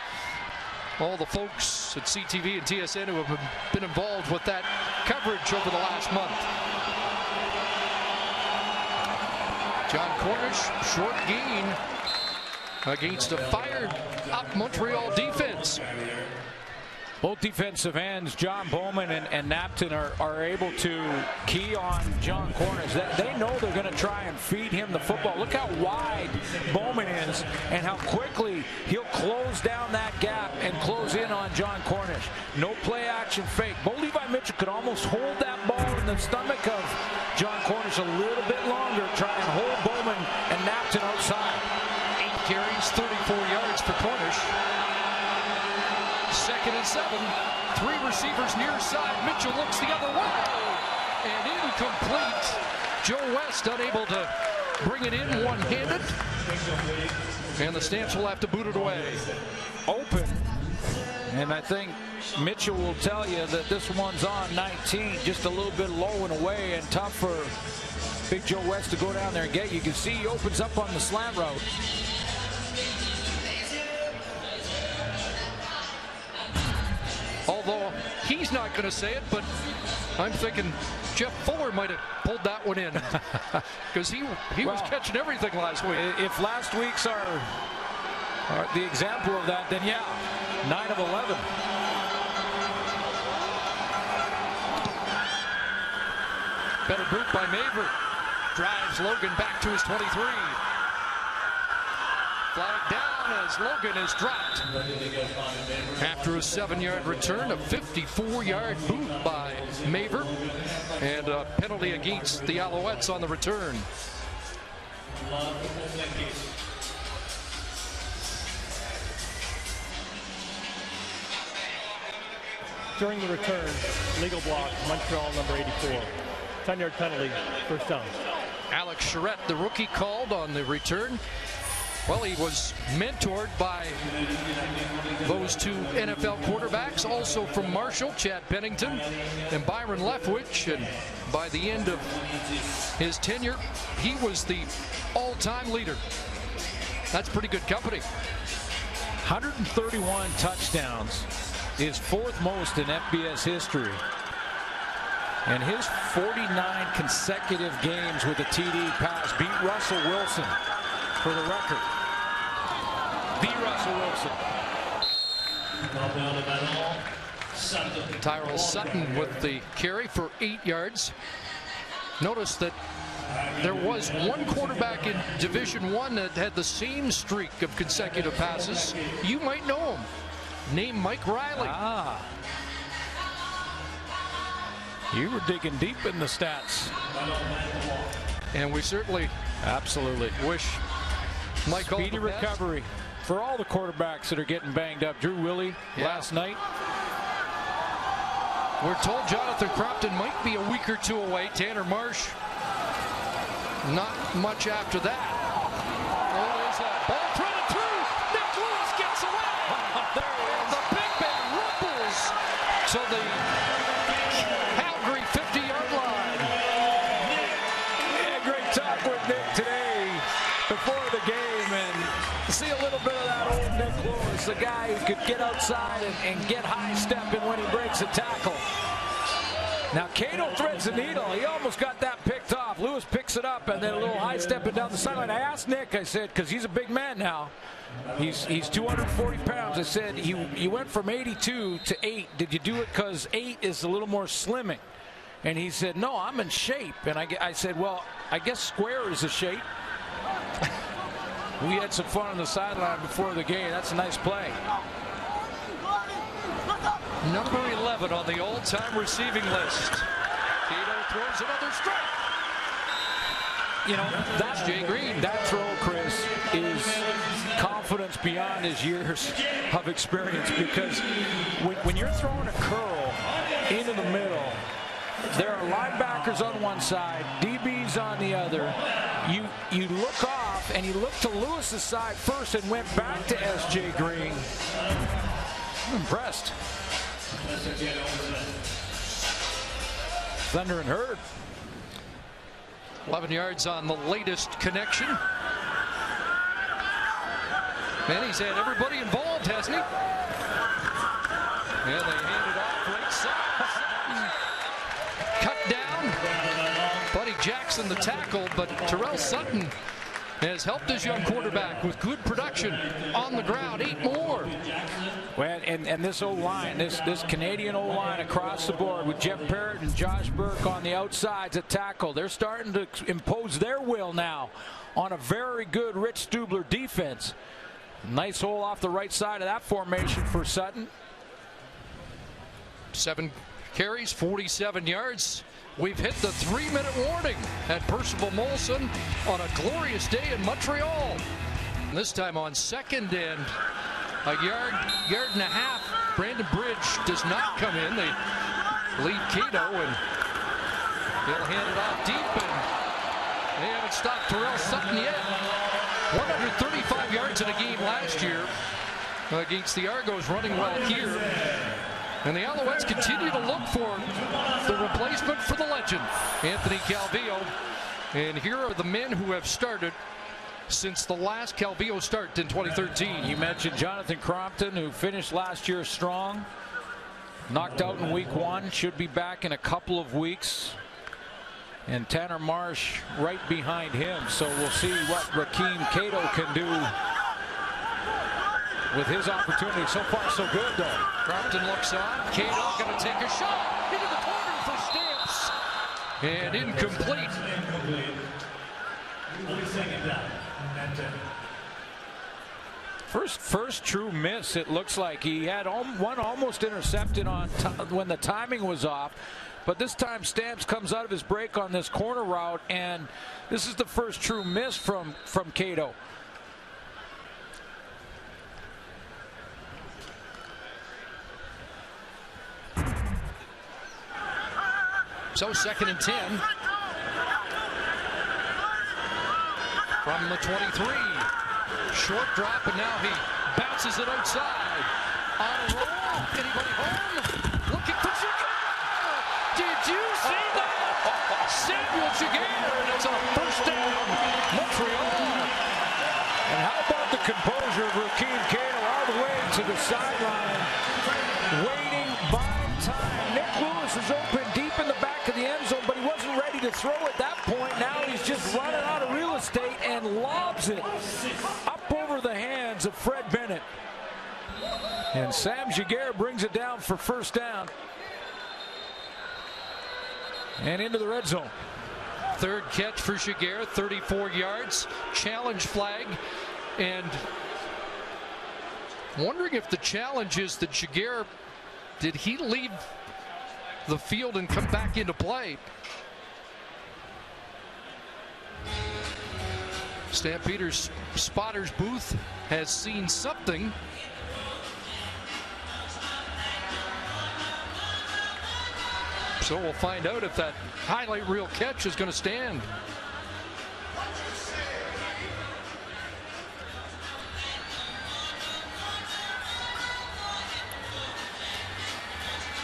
all the folks at CTV and TSN who have been involved with that coverage over the last month. John Cornish, short gain against a fired-up Montreal defense.
Both defensive ends, John Bowman and Napton, are able to key on John Cornish. They know they're going to try and feed him the football. Look how wide Bowman is and how quickly he'll close down that gap and close in on John Cornish. No play action fake. Bo Levi Mitchell could almost hold that ball in the stomach of John Cornish a little bit longer, try and hold Bowman and Napton outside.
8 carries, 34 yards for Cornish. 2nd and 7. 3 receivers near side. Mitchell looks the other way. And incomplete. Joe West unable to bring it in one-handed. And the Stamps will have to boot it away.
Open. And I think Mitchell will tell you that this one's on 19. Just a little bit low and away, and tough for Big Joe West to go down there and get. You can see he opens up on the slant route.
Although he's not going to say it, but I'm thinking Jeff Fuller might have pulled that one in because he was catching everything last week.
If last week's are the example of that, then yeah, 9 of 11.
Better boot by Maver. Drives Logan back to his 23. Flag down. down as Logan is dropped. After a 7-yard return, a 54-yard boot by Maver, and a penalty against the Alouettes on the return.
During the return, legal block, Montreal number 84. 10-yard penalty, first down.
Alex Charette, the rookie, called on the return. Well, he was mentored by those two NFL quarterbacks, also from Marshall, Chad Pennington and Byron Leftwich. And by the end of his tenure, he was the all-time leader. That's pretty good company.
131 touchdowns is fourth most in FBS history. And his 49 consecutive games with a TD pass beat Russell Wilson for the record. The Russell Wilson.
Tyrell Sutton with the carry for 8 yards. Notice that there was one quarterback in Division I that had the same streak of consecutive passes. You might know him. Named Mike Riley.
You were digging deep in the stats.
And we certainly
absolutely
wish Mike
speedy recovery for all the quarterbacks that are getting banged up. Drew Willie last night.
We're told Jonathan Crompton might be a week or two away. Tanner Marsh, not much after that. Oh, there's a ball thrown through. Nick Lewis gets away. There he is. The big man rumbles to the Calgary 50-yard line.
Yeah, great talk with Nick today before the game, and see a little bit of that old Nick Lewis, the guy who could get outside and get high stepping when he breaks a tackle. Now Cato threads the needle. He almost got that picked off. Lewis picks it up and then a little high stepping down the sideline. I asked Nick, I said, because he's a big man now. He's 240 pounds. I said, you went from 82 to 8. Did you do it because 8 is a little more slimming? And he said, no, I'm in shape. And I said, well, I guess square is a shape. We had some fun on the sideline before the game. That's a nice play.
Number 11 on the all-time receiving list. Cato throws another strike.
You know,
that's Jay Green.
That throw, Chris, is confidence beyond his years of experience, because when you're throwing a curl into the middle, there are linebackers on one side, DBs on the other. You look off and you look to Lewis's side first and went back to S.J. Green. I'm impressed. Thunder and Herd.
11 yards on the latest connection. And he's had everybody involved, hasn't he? And they hand it off right side. Cut down. Buddy Jackson the tackle, but Terrell Sutton has helped his young quarterback with good production on the ground. 8 more.
Well, and this O-line, this Canadian O-line across the board with Jeff Parrott and Josh Burke on the outsides at tackle. They're starting to impose their will now on a very good Rich Stubler defense. Nice hole off the right side of that formation for Sutton.
7 carries, 47 yards. We've hit the 3-minute warning at Percival Molson on a glorious day in Montreal. This time on second and a yard and a half. Brandon Bridge does not come in. They lead Cato, and he'll hand it off deep, and they haven't stopped Terrell Sutton yet. 135 yards in a game last year against the Argos, running well here. And the Alouettes continue to look for the replacement for the legend, Anthony Calvillo. And here are the men who have started since the last Calvillo start in 2013.
You mentioned Jonathan Crompton, who finished last year strong. Knocked out in week 1, should be back in a couple of weeks. And Tanner Marsh right behind him. So we'll see what Rakeem Cato can do with his opportunity. So far, so good, though.
Crompton looks on. Cato going to take a shot into the corner for Stamps. And incomplete.
First true miss, it looks like. He had one almost intercepted on when the timing was off. But this time Stamps comes out of his break on this corner route, and this is the first true miss from Cato.
So 2nd and 10 from the 23. Short drop, and now he bounces it outside. On a roll. Anybody home? Looking for Giguere. Did you see that? Samuel Giguere, and it's a first down. Montreal.
And how about the composure of Rakeem Cato all the way to the sideline, waiting, buying time. Nick Lewis is open deep in the back of the end zone, but he wasn't ready to throw at that point. Now he's just running out of real estate and lobs it up over the hands of Fred Bennett. And Sam Giguere brings it down for first down. And into the red zone.
3rd catch for Giguere, 34 yards. Challenge flag. And wondering if the challenge is that Giguere, did he leave the field and come back into play? Stampeders spotter's booth has seen something. So we'll find out if that highlight reel catch is going to stand.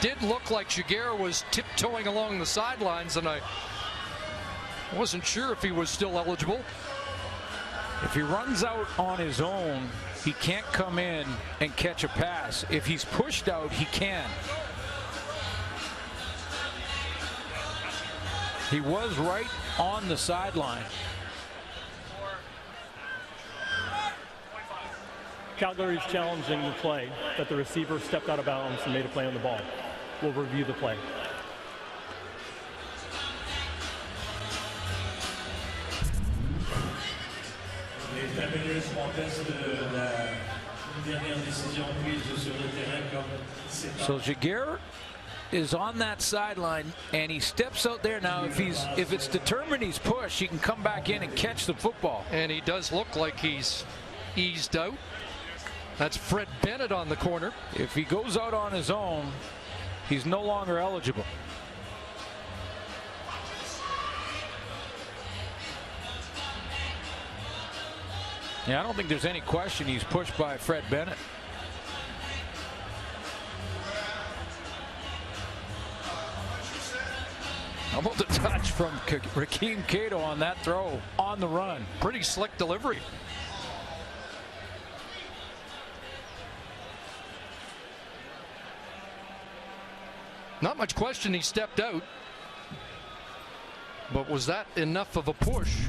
Did look like Giguere was tiptoeing along the sidelines, and I wasn't sure if he was still eligible.
If he runs out on his own, he can't come in and catch a pass. If he's pushed out, he can. He was right on the sideline.
Calgary's challenging the play that the receiver stepped out of bounds and made a play on the ball. We'll review the play.
Les Stampeders contestent une dernière décision prise sur le terrain comme
So Giguere is on that sideline, and he steps out there now. If it's determined he's pushed, he can come back in and catch the football.
And he does look like he's eased out. That's Fred Bennett on the corner.
If he goes out on his own, he's no longer eligible. Yeah, I don't think there's any question he's pushed by Fred Bennett. How about the touch from Rakeem Cato on that throw on the run?
Pretty slick delivery. Not much question he stepped out, but was that enough of a push?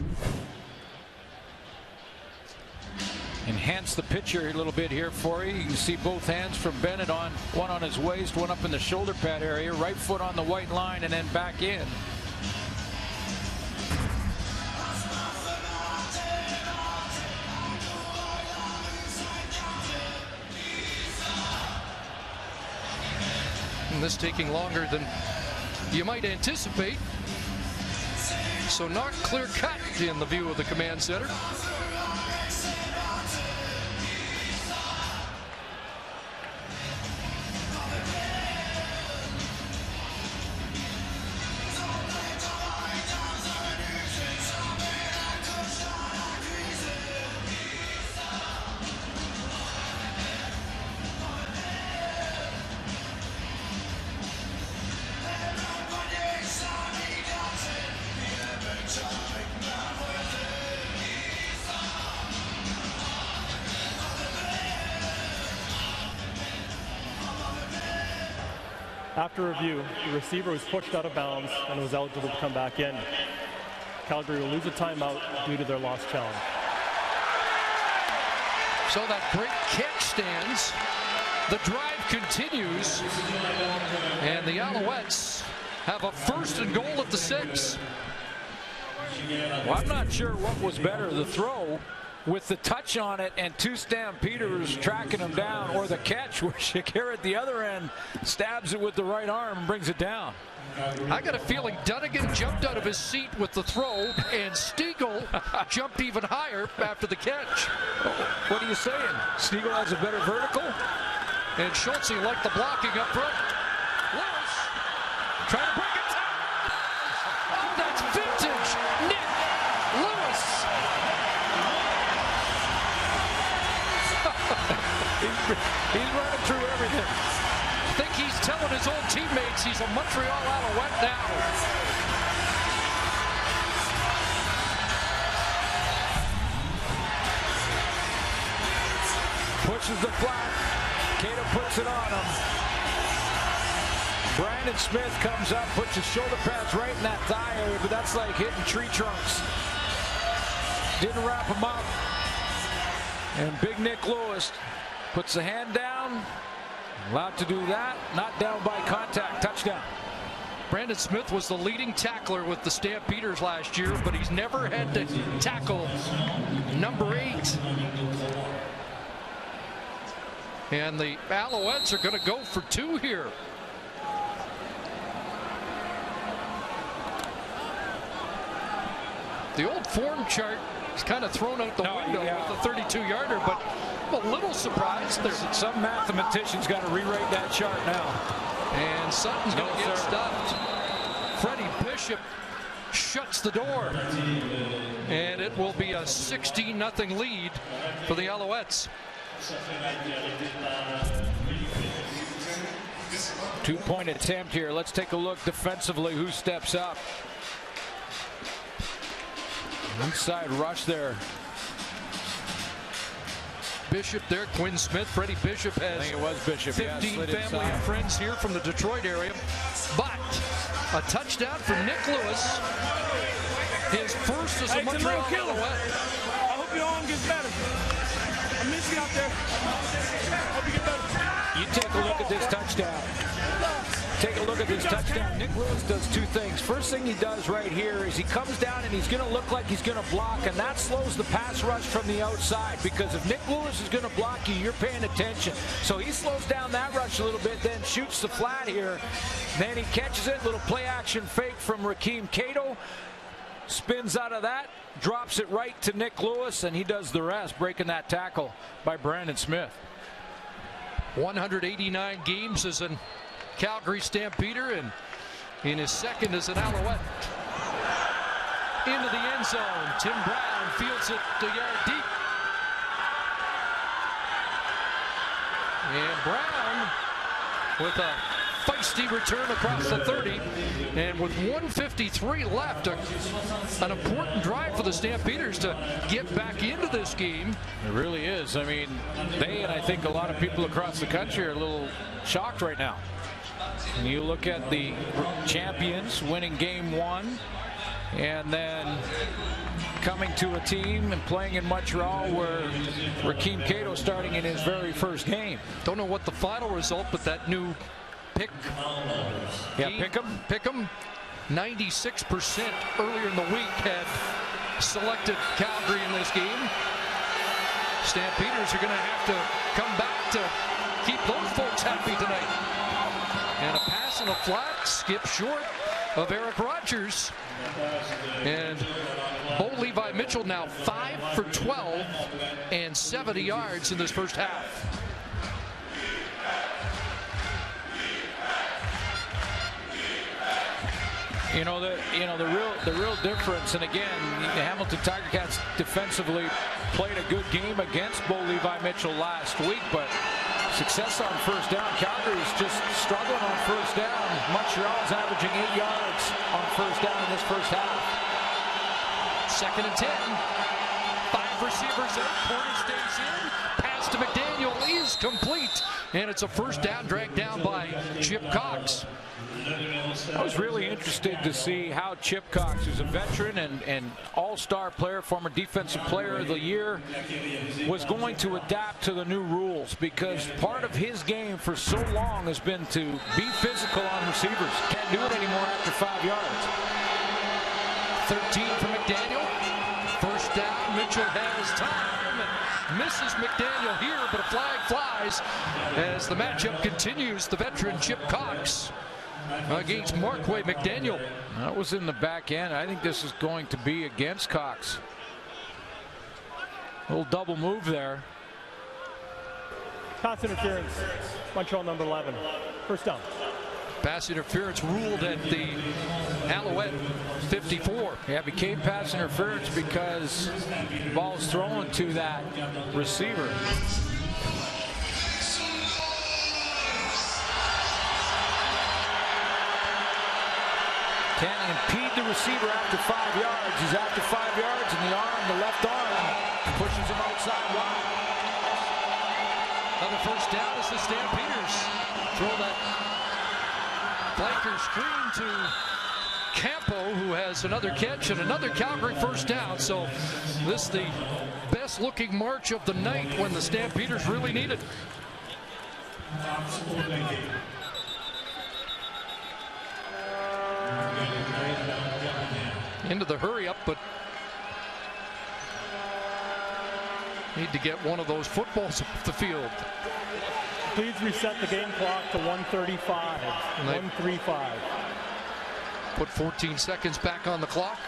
Enhance the picture a little bit here for you. You can see both hands from Bennett, on one on his waist, one up in the shoulder pad area, right foot on the white line, and then back in.
And this taking longer than you might anticipate. So not clear cut in the view of the command center.
After review, the receiver was pushed out of bounds and was eligible to come back in. Calgary will lose a timeout due to their lost challenge.
So that great catch stands. The drive continues. And the Alouettes have a 1st and goal at the 6.
Well, I'm not sure what was better, the throw with the touch on it and 2 Stampeders tracking him down, or the catch where Shakir at the other end stabs it with the right arm and brings it down.
I got a feeling Dunnigan jumped out of his seat with the throw, and Stiegel jumped even higher after the catch.
What are you saying? Stiegel has a better vertical?
And Schultze liked the blocking up front. Lewis trying to break it down. Oh, that's vintage Nick Lewis.
He's running through everything.
I think he's telling his old teammates he's a Montreal Alouette now.
Pushes the flat. Cato puts it on him. Brandon Smith comes up, puts his shoulder pads right in that thigh area, but that's like hitting tree trunks. Didn't wrap him up. And big Nick Lewis puts the hand down. Allowed to do that. Not down by contact. Touchdown.
Brandon Smith was the leading tackler with the Stampeders last year, but he's never had to tackle number 8. And the Alouettes are going to go for 2 here. The old form chart is kind of thrown out the window with the 32-yarder, but I'm a little surprised. There's
some mathematicians got to rewrite that chart now.
And Sutton's going to get stuffed. Freddie Bishop shuts the door. And it will be a 16-0 lead for the Alouettes.
2-point attempt here. Let's take a look defensively. Who steps up? Inside rush there.
Bishop there, Quinn Smith. Freddie Bishop has,
I think it was Bishop.
15 family and friends here from the Detroit area. But a touchdown from Nick Lewis. His first as a Montreal Alouette.
I hope your arm gets better. I miss you out there. Hope you get better.
You take a look at this touchdown. Take a look at this touchdown. Nick Lewis does 2 things. First thing he does right here is he comes down and he's going to look like he's going to block, and that slows the pass rush from the outside, because if Nick Lewis is going to block you, you're paying attention. So he slows down that rush a little bit, then shoots the flat here. Then he catches it. Little play action fake from Rakeem Cato. Spins out of that, drops it right to Nick Lewis, and he does the rest, breaking that tackle by Brandon Smith.
189 games as an Calgary Stampeder, and in his second as an Alouette. Into the end zone. Tim Brown fields it to yard deep. And Brown with a feisty return across the 30. And with 1:53 left, an important drive for the Stampeders to get back into this game.
It really is. I mean, they and I think a lot of people across the country are a little shocked right now. And you look at the champions winning game 1 and then coming to a team and playing in Montreal where Rakeem Cato starting in his very first game.
Don't know what the final result, but that new pick.
Yeah, Pickham.
96% earlier in the week had selected Calgary in this game. Stampeders are going to have to come back to keep those folks happy tonight. And a pass in a flat, skip short of Eric Rogers. And Bo Levi Mitchell now 5 for 12 and 70 yards in this first half.
The real difference, and again, the Hamilton Tiger Cats defensively played a good game against Bo Levi Mitchell last week, but success on first down. Calgary's just struggling on first down. Montreal's averaging 8 yards on first down in this first half.
2nd and 10. 5 receivers out. Porter stays in. Pass to McDaniel is complete. And it's a first down, dragged down by Chip Cox.
I was really interested to see how Chip Cox, who's a veteran and all-star player, former defensive player of the year, was going to adapt to the new rules, because part of his game for so long has been to be physical on receivers. Can't do it anymore after 5 yards.
13 for McDaniel. First down, Mitchell has time and misses McDaniel here, but a flag flies as the matchup continues. The veteran Chip Cox against Marquay McDaniel.
That was in the back end. I think this is going to be against Cox. Little double move there.
Pass interference. Montreal number 11. First down.
Pass interference ruled at the Alouette 54.
Yeah, it became pass interference because the ball is thrown to that receiver. Can't impede the receiver after 5 yards. He's after 5 yards, and the left arm, pushes him outside wide.
Another first down as the Stampeders throw that flanker screen to Campo, who has another catch and another Calgary first down. So this is the best looking march of the night when the Stampeders really need it. Into the hurry up, but need to get one of those footballs off the field.
Please reset the game clock to 1:35. 1:35.
Put 14 seconds back on the clock.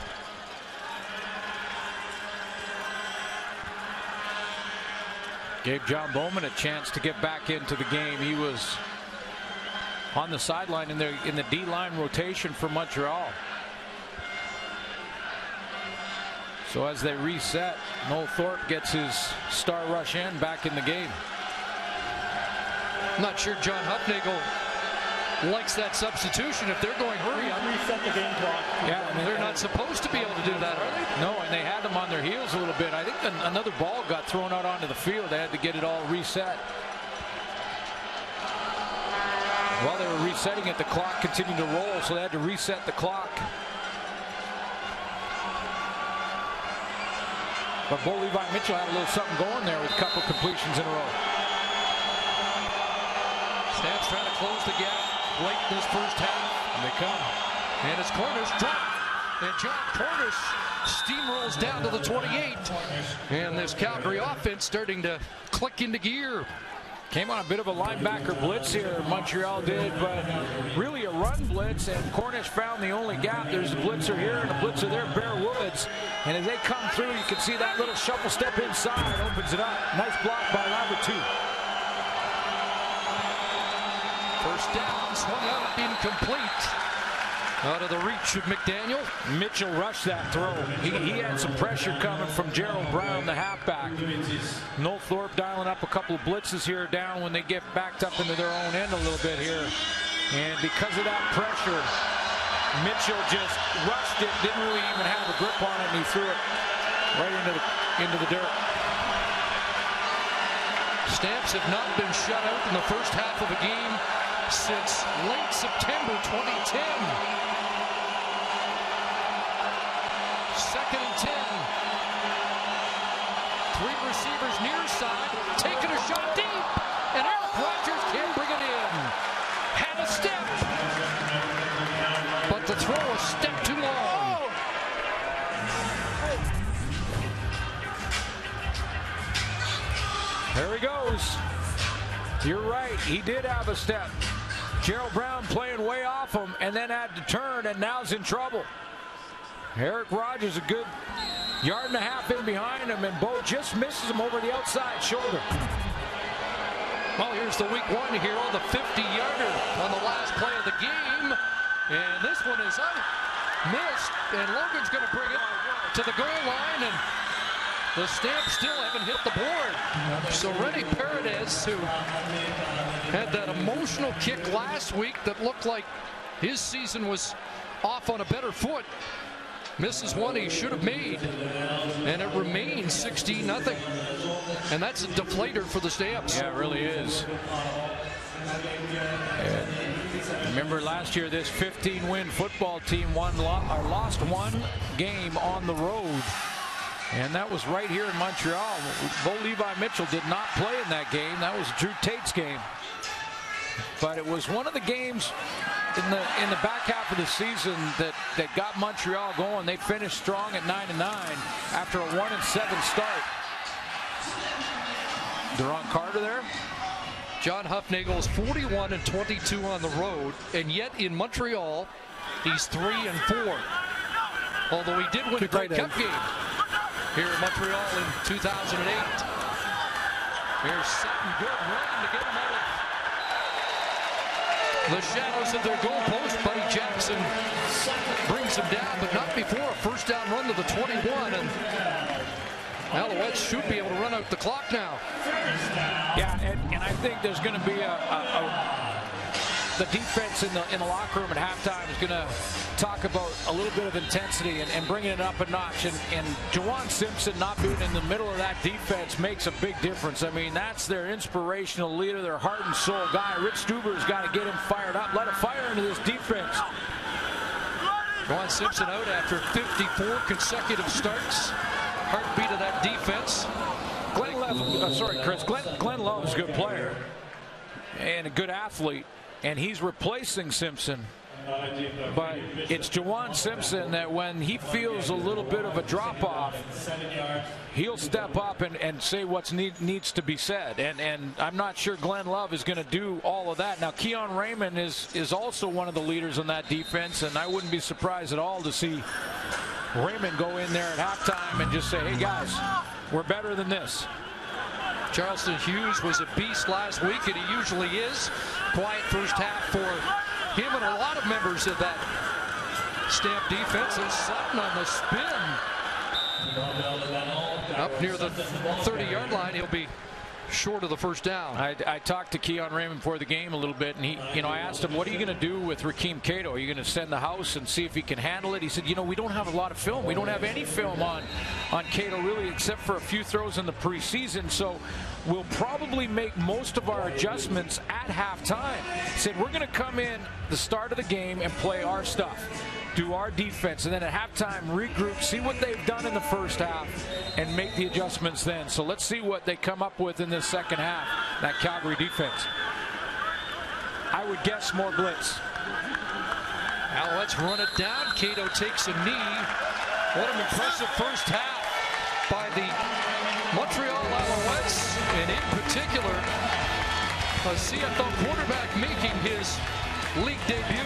Gave John Bowman a chance to get back into the game. He was on the sideline in the D-line rotation for Montreal. So as they reset, Noel Thorpe gets his star rush in back in the game.
Not sure John Hufnagel likes that substitution if they're going hurry up.
Reset the game clock.
Yeah, I mean,
They're not supposed to be able to do that, are they?
no, and they had them on their heels a little bit. I think another ball got thrown out onto the field. They had to get it all reset. While they were resetting it, the clock continued to roll, so they had to reset the clock. But Bo Levi Mitchell had a little something going there with a couple completions in a row.
Stamps trying to close the gap late in this first half.
And they come.
And it's Cornish drop. And John Cornish steamrolls down to the 28. And this Calgary offense starting to click into gear.
Came on a bit of a linebacker blitz here, Montreal did, but really a run blitz, and Cornish found the only gap. There's a blitzer here and a blitzer there, Bear Woods. And as they come through, you can see that little shuffle step inside, opens it up. Nice block by Laverty.
First down, swung out, incomplete. Out of the reach of McDaniel.
Mitchell rushed that throw. He had some pressure coming from Gerald Brown, the halfback. Noel Thorpe dialing up a couple of blitzes here down when they get backed up into their own end a little bit here. And because of that pressure, Mitchell just rushed it, didn't really even have a grip on it, and he threw it right into the dirt.
Stamps have not been shut out in the first half of a game since late September 2010. Second and 10. Three receivers near side, taking a shot deep, and Eric Rogers can't bring it in. Had a step, but the throw a step too long.
There he goes. You're right, he did have a step. Gerald Brown playing way off him and then had to turn, and now's in trouble. Eric Rogers a good yard and a half in behind him, and Bo just misses him over the outside shoulder.
Well, here's the week one hero, the 50-yarder on the last play of the game. And this one is missed, and Logan's going to bring it to the goal line, and the Stamps still haven't hit the board. So Rennie Paredes, who had that emotional kick last week that looked like his season was off on a better foot, misses one he should have made, and it remains 16-0. And that's a deflator for the Stamps.
Yeah, it really is. And remember last year, this 15-win football team lost one game on the road, and that was right here in Montreal. Bo Levi Mitchell did not play in that game. That was Drew Tate's game. But it was one of the games in the back half of the season that got Montreal going. They finished strong at 9-9 after a 1-7 start. Duron Carter there.
John Huffnagel's 41-22 on the road, and yet in Montreal, he's 3-4. Although he did win a Grey Cup game here in Montreal in 2008. Here's Sutton, good run to get him out of the shadows of their goalpost. Buddy Jackson brings him down, but not before a first down run to the 21. And Alouettes should be able to run out the clock now.
Yeah, and I think there's going to be the defense in the locker room at halftime is going to talk about a little bit of intensity and bringing it up a notch. And Juwan Simpson not being in the middle of that defense makes a big difference. I mean, that's their inspirational leader, their heart and soul guy. Rich Stuber's got to get him fired up. Let a fire into this defense.
Juwan Simpson out after 54 consecutive starts. Heartbeat of that defense.
Glenn Love's a good player and a good athlete, and he's replacing Simpson. But it's Juwan Simpson that when he feels a little bit of a drop-off, he'll step up and say what needs to be said. And I'm not sure Glenn Love is going to do all of that. Now, Keon Raymond is also one of the leaders on that defense, and I wouldn't be surprised at all to see Raymond go in there at halftime and just say, hey, guys, we're better than this.
Charleston Hughes was a beast last week, and he usually is. Quiet first half for him and a lot of members of that Stamp defense. And Sutton on the spin. Up near the 30-yard line, he'll be short of the first down.
I talked to Keon Raymond before the game a little bit, and I asked him, what are you going to do with Rakeem Cato? Are you going to send the house and see if he can handle it? He said, we don't have a lot of film. We don't have any film on Cato really, except for a few throws in the preseason. So we'll probably make most of our adjustments at halftime. He said, we're going to come in the start of the game and play our stuff, do our defense, and then at halftime regroup, see what they've done in the first half, and make the adjustments then. So let's see what they come up with in this second half, that Calgary defense. I would guess more blitz.
Alouettes run it down. Cato takes a knee. What an impressive first half by the Montreal Alouettes, and in particular, a CFL quarterback making his league debut.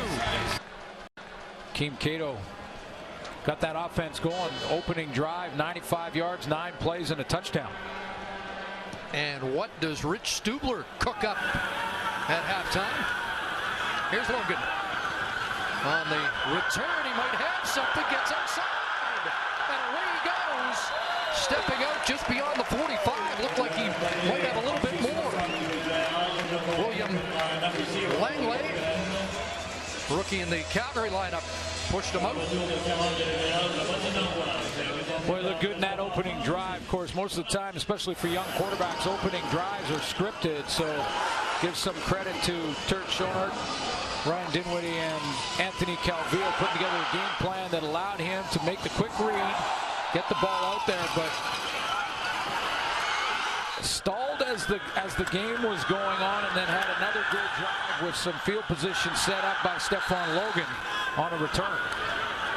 Rakeem Cato got that offense going. Opening drive, 95 yards, 9 plays, and a touchdown.
And what does Rich Stubler cook up at halftime? Here's Logan. On the return, he might have something. Gets outside. And away he goes. Stepping out just beyond the 45. Looked like he might have a little bit more. William Langley, rookie in the Calgary lineup, pushed him out.
Boy, look good in that opening drive. Of course, most of the time, especially for young quarterbacks, opening drives are scripted. So give some credit to Turt Schoenert, Ryan Dinwiddie, and Anthony Calvillo putting together a game plan that allowed him to make the quick read, get the ball out there, but stalled as the game was going on, and then had another good drive with some field position set up by Stephon Logan on a return.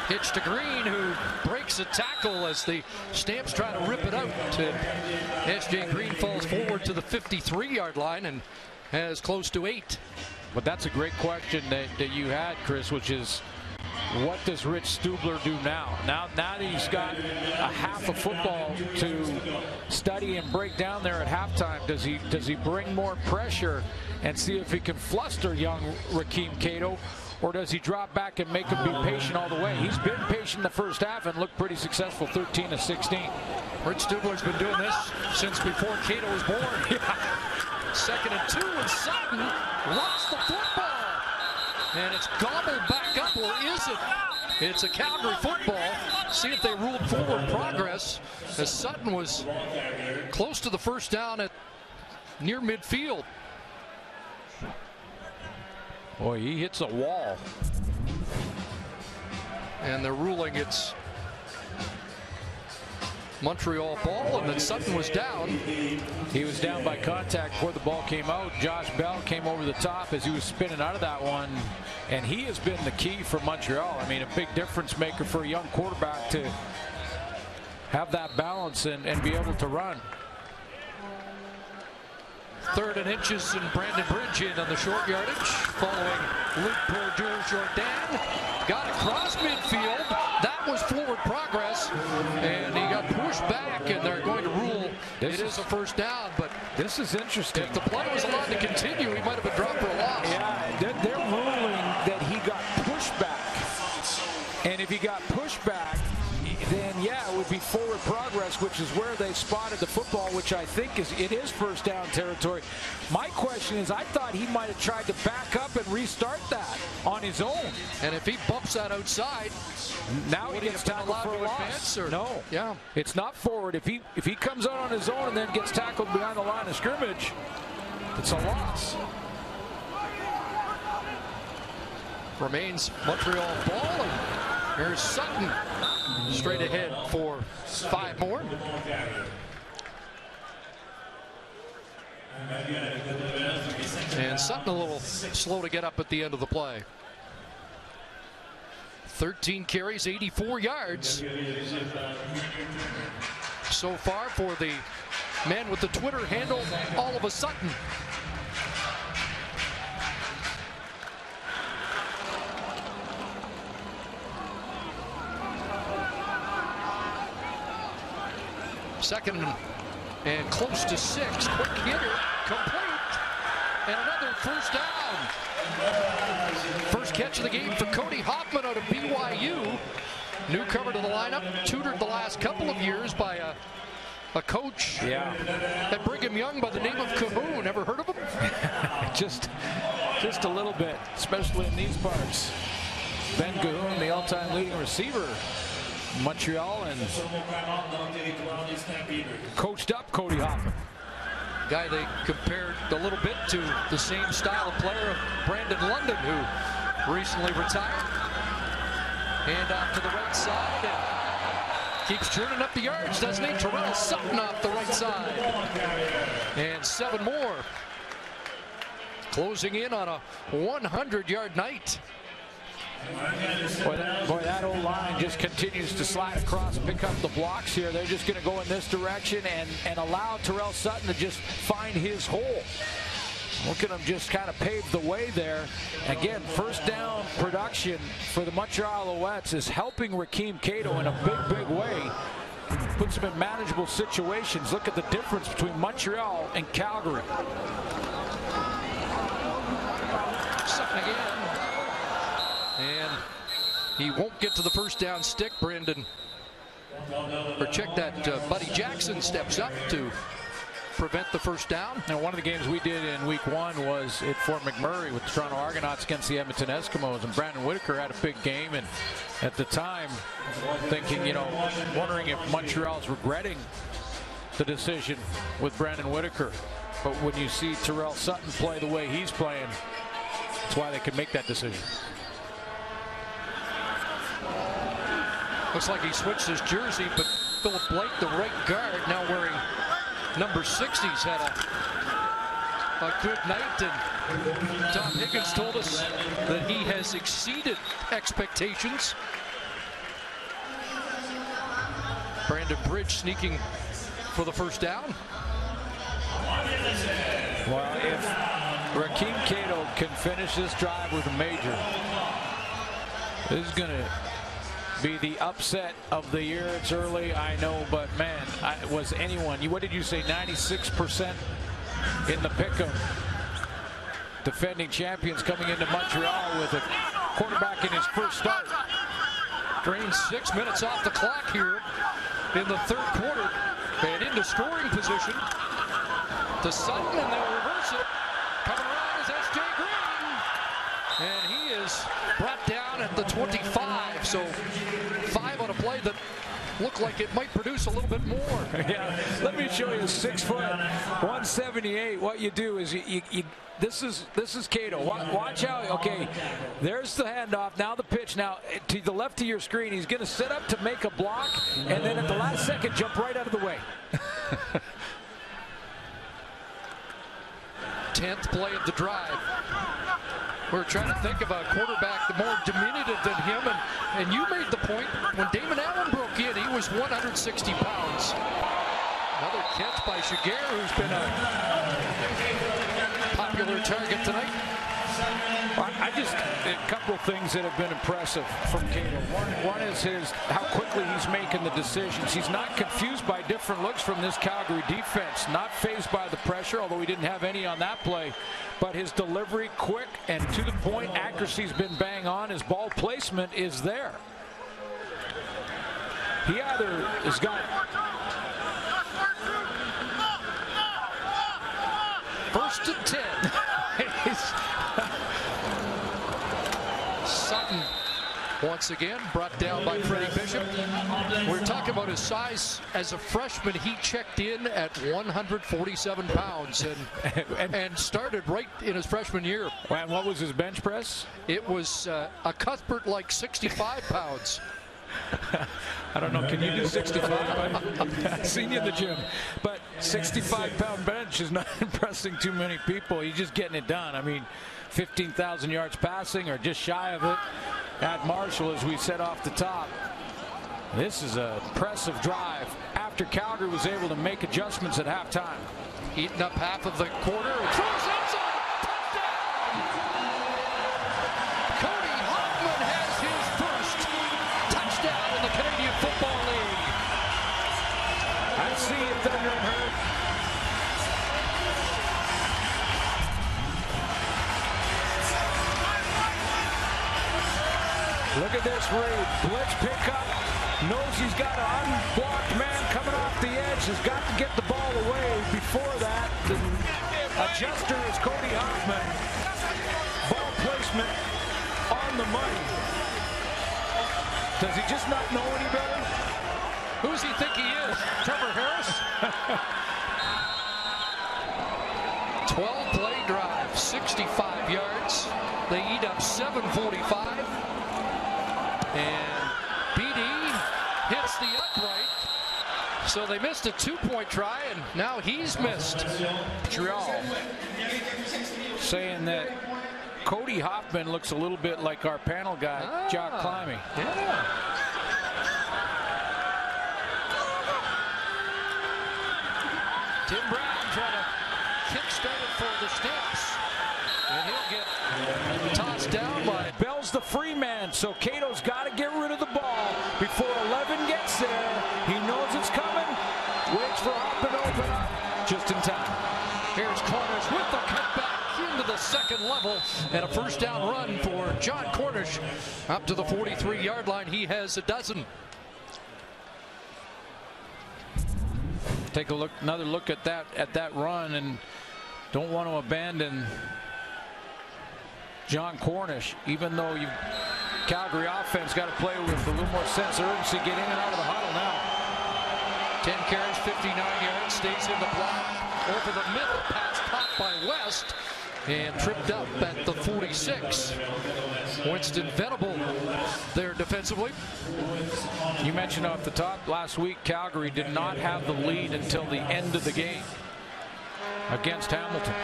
Pitch to Green, who breaks a tackle as the Stamps try to rip it out. S.J. Green falls forward to the 53-yard line and has close to 8.
But that's a great question that you had, Chris, which is, what does Rich Stubler do now? Now that he's got a half of football to study and break down there at halftime, does he bring more pressure and see if he can fluster young Rakeem Cato, or does he drop back and make him be patient all the way? He's been patient the first half and looked pretty successful, 13 of 16.
Rich Stubler's been doing this since before Cato was born. Second and 2, and Sutton runs the football. And it's gobbled back up, or is it? It's a Calgary football. See if they ruled forward progress, as Sutton was close to the first down at near midfield.
Boy, he hits a wall.
And they're ruling it's Montreal ball, and then Sutton was down.
He was down by contact before the ball came out. Josh Bell came over the top as he was spinning out of that one, and he has been the key for Montreal. I mean, a big difference maker for a young quarterback to have that balance and be able to run.
3rd and inches, and Brandon Bridge in on the short yardage, following Luke Perdue-Jordan. Got across midfield. That was forward progress, and he got pushed back, and they're going to rule it is a first down. But
this is interesting.
If the play was allowed to continue, he might have been dropped for a loss.
Yeah, they're ruling that he got pushed back. And if he got pushed back, then yeah, it would be forward progress, which is where they spotted the football, which I think it is first down territory. My question is, I thought he might have tried to back up and restart that on his own.
And if he bumps that outside,
now he gets tackled for a loss. No,
yeah,
it's not forward. If he comes out on his own and then gets tackled behind the line of scrimmage, it's a loss.
Remains Montreal ball, and here's Sutton straight ahead for 5 more. And Sutton a little slow to get up at the end of the play. 13 carries, 84 yards so far for the man with the Twitter handle, all of a Sutton. Second and close to 6. Quick hitter, complete, and another first down. First catch of the game for Cody Hoffman out of BYU. Newcomer to the lineup, tutored the last couple of years by a coach at Brigham Young by the name of Cahoon. Ever heard of him?
just a little bit, especially in these parts. Ben Cahoon, the all-time leading receiver. Montreal, and coached up Cody Hoffman.
Guy they compared a little bit to the same style of player of Brandon London, who recently retired. Hand off to the right side, and keeps churning up the yards, doesn't he? Terrell Sutton off the right side. And 7 more. Closing in on a 100-yard night.
Boy, that old line just continues to slide across, pick up the blocks here. They're just going to go in this direction and allow Terrell Sutton to just find his hole. Look at him just kind of pave the way there. Again, first down production for the Montreal Alouettes is helping Rakeem Cato in a big way. Puts him in manageable situations. Look at the difference between Montreal and Calgary.
Sutton again. And he won't get to the first down stick. Brandon, or check that, Buddy Jackson steps up to prevent the first down.
Now, one of the games we did in week 1 was at Fort McMurray with the Toronto Argonauts against the Edmonton Eskimos, and Brandon Whitaker had a big game, and at the time thinking, wondering if Montreal's regretting the decision with Brandon Whitaker. But when you see Terrell Sutton play the way he's playing, that's why they could make that decision.
Looks like he switched his jersey, but Philip Blake, the right guard, now wearing number 60, has had a good night. And Tom Higgins told us that he has exceeded expectations. Brandon Bridge sneaking for the first down.
Well, if Rakeem Cato can finish this drive with a major, this is going to be the upset of the year. It's early, I know, but man, was anyone, what did you say, 96% in the pick'em? Defending champions coming into Montreal with a quarterback in his first start.
Drains 6 minutes off the clock here in the 3rd quarter, and into scoring position to Sutton, and they'll reverse it. Coming around is S.J. Green, and he is brought down at the 25. So 5 on a play that look like it might produce a little bit more.
Yeah, let me show you 6 foot, 178. What you do is this is Cato. Watch out. Okay, there's the handoff. Now the pitch. Now to the left of your screen, he's going to set up to make a block, and then at the last second, jump right out of the way.
10th play of the drive. We're trying to think of a quarterback more diminutive than him, and you made the point when Damon Allen broke in, he was 160 pounds. Another catch by Shiger, who's been a popular target tonight.
A couple of things that have been impressive from Cato. One is how quickly he's making the decisions. He's not confused by different looks from this Calgary defense. Not fazed by the pressure, although he didn't have any on that play. But his delivery, quick and to the point, accuracy's been bang on. His ball placement is there. He either has got
first and 10. Sutton once again brought down by Freddie Bishop. We're talking about his size as a freshman. He checked in at 147 pounds and started right in his freshman year.
And what was his bench press?
It was a Cuthbert like 65 pounds.
I don't know. Can you do 65? I've seen you in the gym. But 65-pound bench is not impressing too many people. He's just getting it done. I mean, 15,000 yards passing or just shy of it at Marshall, as we said off the top. This is an impressive drive after Calgary was able to make adjustments at halftime.
Eating up half of the quarter. Throws outside. Touchdown! Cody Hoffman has his first touchdown in the Canadian Football League.
I see it, Thunder and Herd. Look at this read. Blitz pickup. Knows he's got an unblocked man coming off the edge. Has got to get the ball away. Before that, the adjuster is Cody Hoffman. Ball placement on the money. Does he just not know any better?
Who does he think he is? Trevor Harris? 12-play drive, 65 yards. They eat up 7:45. And BD hits the upright. So they missed a 2-point try, and now he's missed.
Montreal saying that Cody Hoffman looks a little bit like our panel guy, Jock Climby.
Yeah. Tim Brown trying to kickstart it for the Stamps. And he'll get tossed down by
Bell's the free man, so Cato's got to get rid of the ball before 11 gets there. He knows it's coming. Waits for Hoffman to open up just in time.
Here's Cornish with the cutback into the second level, and a first down run for John Cornish up to the 43-yard line. He has a dozen.
Take a look, another look at that run, and don't want to abandon John Cornish, even though Calgary offense got to play with a little more sense of urgency. Get in and out of the huddle now.
10 carries, 59 yards, stays in the block. Over the middle, pass caught by West and tripped up at the 46. Winston Venable there defensively.
You mentioned off the top last week, Calgary did not have the lead until the end of the game against Hamilton.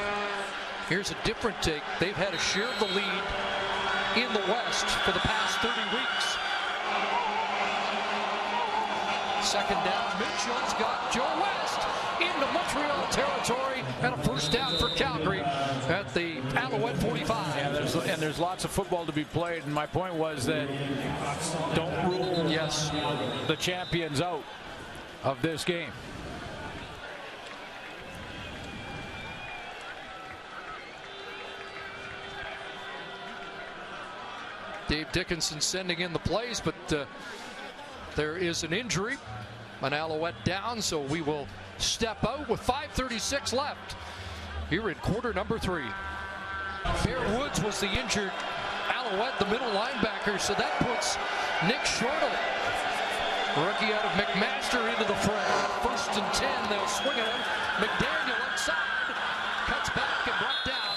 Here's a different take. They've had a share of the lead in the West for the past 30 weeks. Second down, Mitchell's got Joe West into Montreal territory, and a first down for Calgary at the Alouette 45.
Yeah, there's lots of football to be played, and my point was that don't rule the champions out of this game.
Dave Dickinson sending in the plays, but there is an injury. An Alouette down, so we will step out with 5:36 left here in quarter number 3. Bear Woods was the injured Alouette, the middle linebacker, so that puts Nick short of it. Rookie out of McMaster into the fray. 1st and 10. They'll swing it in. McDaniel inside. Cuts back and brought down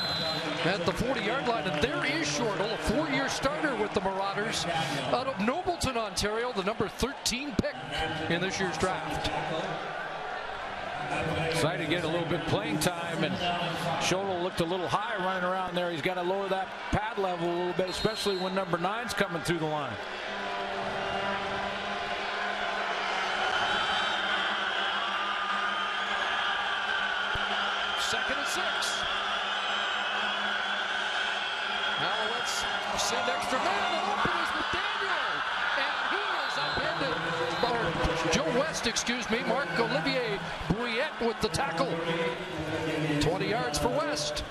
at the 40-yard line. And there is Shortle, a 4-year starter with the Marauders out of Nobleton, Ontario, the number 13 pick in this year's draft.
Excited to get a little bit playing time, and Shortle looked a little high running around there. He's got to lower that pad level a little bit, especially when number 9's coming through the line.
Second and 6. Alouettes send extra man, and open is McDaniel. And he is upended. Joe West, excuse me. Marc-Olivier Brouillette with the tackle. 20 yards for West.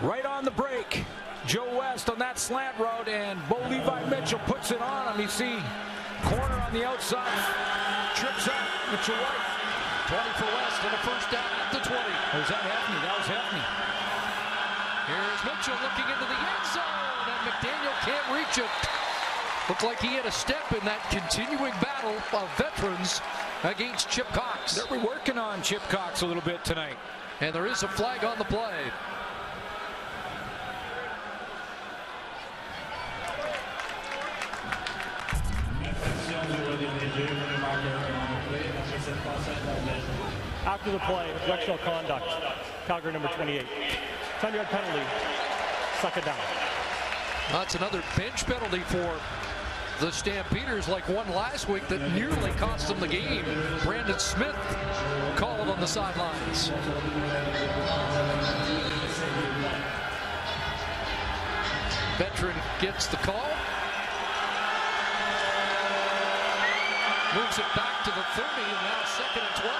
Right on the break. Joe West on that slant route, and Bo Levi Mitchell puts it on him. You see corner on the outside. Trips up. Mitchell White.
20 for West and a first down at the 20.
Was that Hefney? That was Hefney.
Here's Mitchell looking into the end zone, and McDaniel can't reach it. Looked like he had a step in that continuing battle of veterans against Chip Cox.
They're working on Chip Cox a little bit tonight.
And there is a flag on the play.
After the play, directional conduct. Calgary number 28. 10-yard penalty. Suck it down.
That's another bench penalty for the Stampeders, like one last week that nearly cost them the game. Brandon Smith called on the sidelines. Veteran gets the call. Moves it back to the 30, and now 2nd and 20.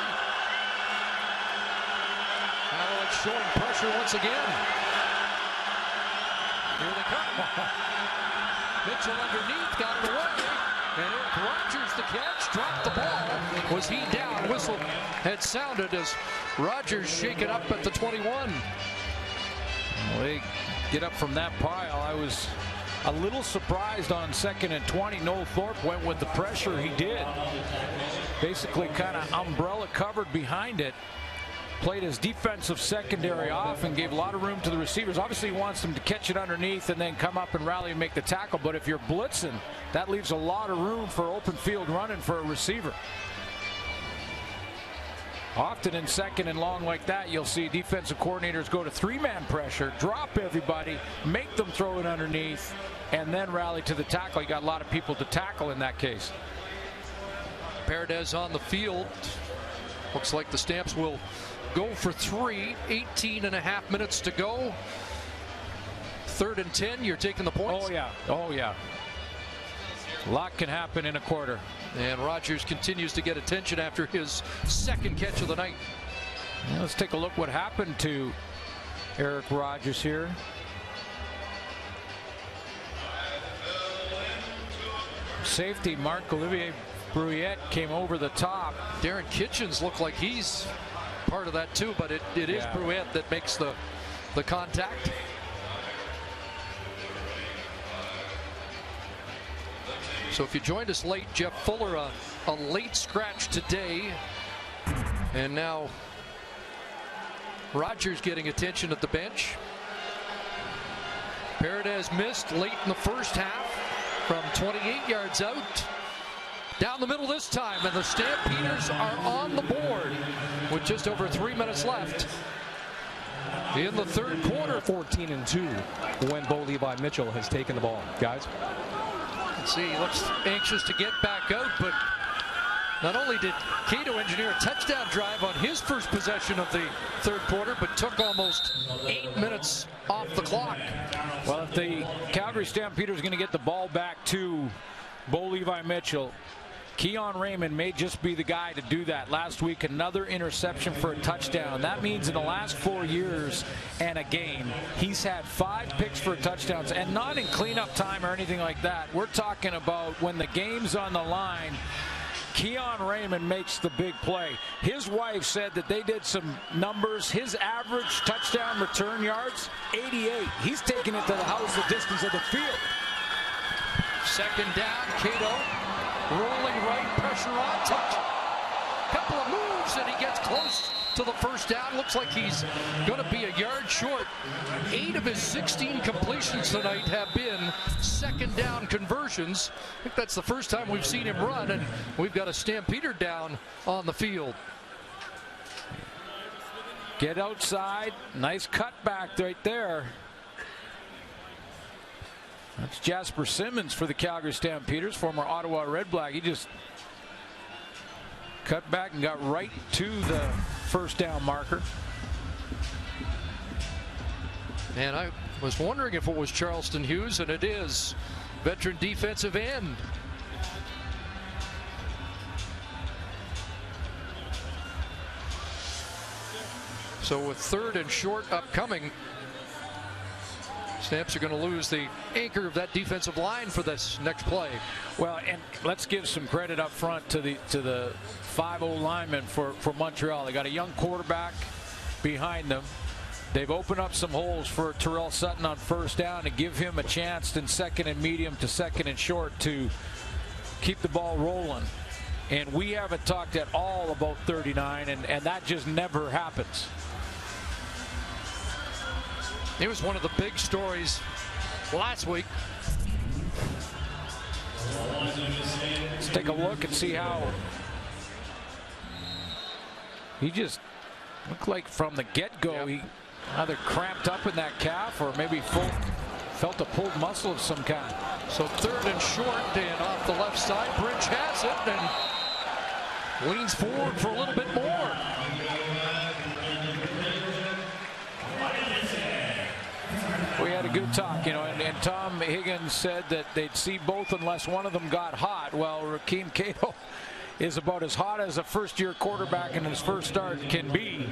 Alouettes showing pressure once again. Here they come. Mitchell underneath, got it away. And Eric Rogers the catch, dropped the ball. Was he down? Whistle had sounded as Rogers shaken up at the 21.
Well, they get up from that pile. I was a little surprised on 2nd and 20. Noel Thorpe went with the pressure he did. Basically kind of umbrella covered behind it. Played his defensive secondary off and gave a lot of room to the receivers. Obviously he wants them to catch it underneath and then come up and rally and make the tackle. But if you're blitzing, that leaves a lot of room for open field running for a receiver. Often in 2nd and long like that, you'll see defensive coordinators go to 3-man pressure, drop everybody, make them throw it underneath, and then rally to the tackle. You got a lot of people to tackle in that case.
Paredes on the field. Looks like the Stamps will go for 3. 18.5 minutes to go. 3rd and 10. You're taking the points?
Oh, yeah. Oh, yeah. A lot can happen in a quarter.
And Rogers continues to get attention after his 2nd catch of the night.
Now let's take a look what happened to Eric Rogers here. Safety Marc-Olivier Brouillette came over the top.
Darren Kitchens looked like he's part of that too, but it is Brouillette that makes the contact. So if you joined us late, Jeff Fuller, a late scratch today. And now Rogers getting attention at the bench. Paredes missed late in the first half from 28 yards out. Down the middle this time, and the Stampeders are on the board with just over 3 minutes left in the 3rd quarter.
14-2 when Bo Levi Mitchell has taken the ball. Guys?
See, he looks anxious to get back out, but not only did Cato engineer a touchdown drive on his first possession of the 3rd quarter, but took almost 8 minutes off the clock.
Well, if the Calgary Stampeders are going to get the ball back to Bo Levi Mitchell, Keon Raymond may just be the guy to do that. Last week, another interception for a touchdown. That means in the last 4 years and a game, he's had 5 picks for touchdowns, and not in cleanup time or anything like that. We're talking about when the game's on the line, Keon Raymond makes the big play. His wife said that they did some numbers. His average touchdown return yards, 88. He's taking it to the house the distance of the field.
Second down, Cato rolling right, pressure on, touch. Couple of moves and he gets close to the first down. Looks like he's going to be a yard short. 8 of his 16 completions tonight have been second down conversions. I think that's the first time we've seen him run, and we've got a Stampeder down on the field.
Get outside. Nice cutback right there. That's Jasper Simmons for the Calgary Stampeders, former Ottawa Red Black. He just cut back and got right to the first down marker.
And I was wondering if it was Charleston Hughes, and it is. Veteran defensive end. So with 3rd and short upcoming, Stamps are going to lose the anchor of that defensive line for this next play.
Well, and let's give some credit up front to the 5-0 linemen for Montreal. They got a young quarterback behind them. They've opened up some holes for Terrell Sutton on first down to give him a chance in 2nd and medium to 2nd and short to keep the ball rolling. And we haven't talked at all about 39, and that just never happens.
It was one of the big stories last week.
Let's take a look and see how he just looked like from the get-go he either cramped up in that calf or maybe felt a pulled muscle of some kind.
So 3rd and short, and off the left side, Bridge has it and leans forward for a little bit more.
We had a good talk, and Tom Higgins said that they'd see both unless one of them got hot. Well, Rakeem Cato is about as hot as a first-year quarterback in his first start can be.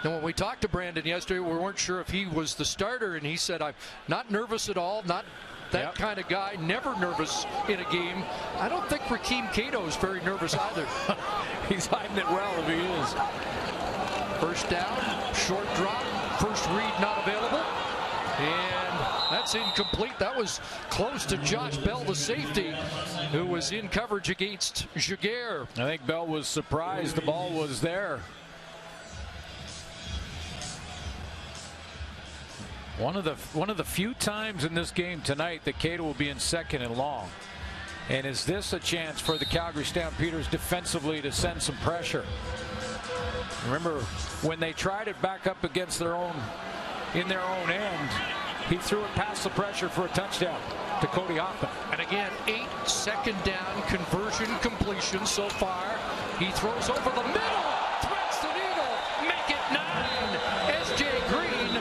And when we talked to Brandon yesterday, we weren't sure if he was the starter, and he said, I'm not nervous at all, not that kind of guy, never nervous in a game. I don't think Rakeem Cato is very nervous either.
He's hiding it well if he is.
First down, short drop, first read not available, and that's incomplete. That was close to Josh Bell, the safety, who was in coverage against Jaguar.
I think Bell was surprised the ball was there. One of the few times in this game tonight that Cato will be in 2nd and long. And is this a chance for the Calgary Stampeders defensively to send some pressure? Remember when they tried it back up against their own end, he threw it past the pressure for a touchdown to Cody Hoffman.
And again, 8 second down conversion completions so far. He throws over the middle, threads the needle, make it 9. S.J. Green,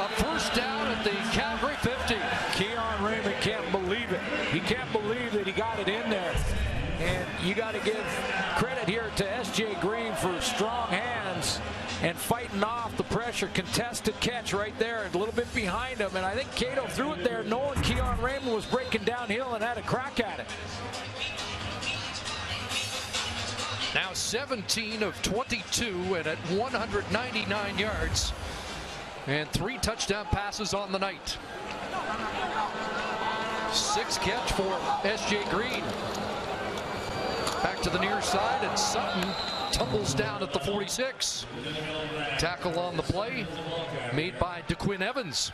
a first down at the Calgary 50.
Keon Raymond can't believe it. He can't believe that he got it in there. And you got to give credit here to S.J. Green for strong hands and fighting off the pressure. Contested catch right there, a little bit behind him. And I think Cato threw it there knowing Keon Raymond was breaking downhill and had a crack at it.
Now 17 of 22 and at 199 yards. And 3 touchdown passes on the night. 6 catch for S.J. Green. Back to the near side, and Sutton tumbles down at the 46. Tackle on the play made by DeQuinn Evans.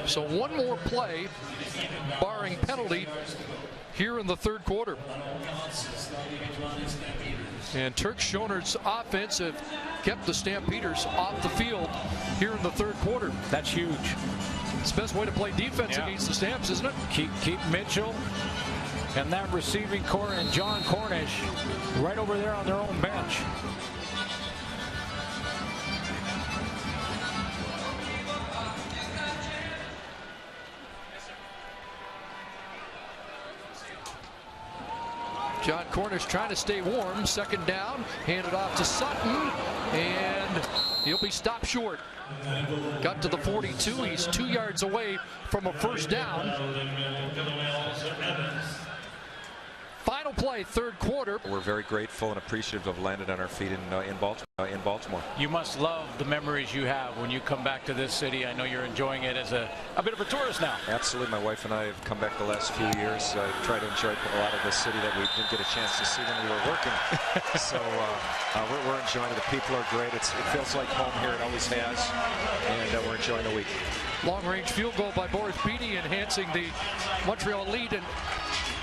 So one more play, barring penalty, here in the 3rd quarter. And Turk Schoner's offense have kept the Stampeders off the field here in the 3rd quarter.
That's huge.
It's the best way to play defense against the Stamps, isn't it?
Keep Mitchell and that receiving core and John Cornish right over there on their own bench.
John Cornish trying to stay warm. Second down, handed off to Sutton, and he'll be stopped short. Got to the 42. He's 2 yards away from a first down. Final Final play, third quarter.
We're very grateful and appreciative of landing on our feet in Baltimore.
You must love the memories you have when you come back to this city. I know you're enjoying it as a bit of a tourist now.
Absolutely. My wife and I have come back the last few years. I try to enjoy a lot of the city that we didn't get a chance to see when we were working. So we're enjoying it. The people are great. It feels like home here. It always has. And we're enjoying the week.
Long-range field goal by Boris Beatty enhancing the Montreal lead. And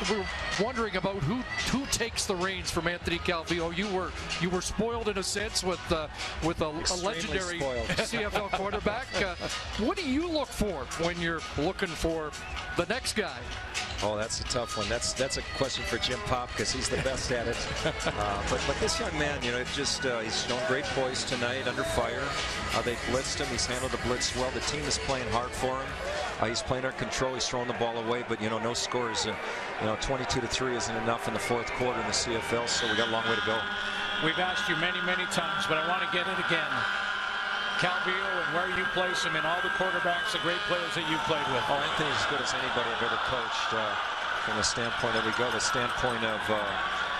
we're wondering about who takes the reins from Anthony Calvillo. You were spoiled in a sense with a legendary CFL quarterback. What do you look for when you're looking for the next guy?
Oh, that's a tough one. That's a question for Jim Pop because he's the best at it. But this young man, he's shown great poise tonight under fire. They blitzed him. He's handled the blitz well. The team is playing hard for him. He's playing under control. He's throwing the ball away, but no scores. 22-3 isn't enough in the fourth quarter in the CFL, so we got a long way to go.
We've asked you many, many times, but I want to get it again. Calvillo and where you place him in all the quarterbacks, the great players that you've played with.
Oh, Anthony's as good as anybody I've ever coached. From the standpoint that we go, the standpoint of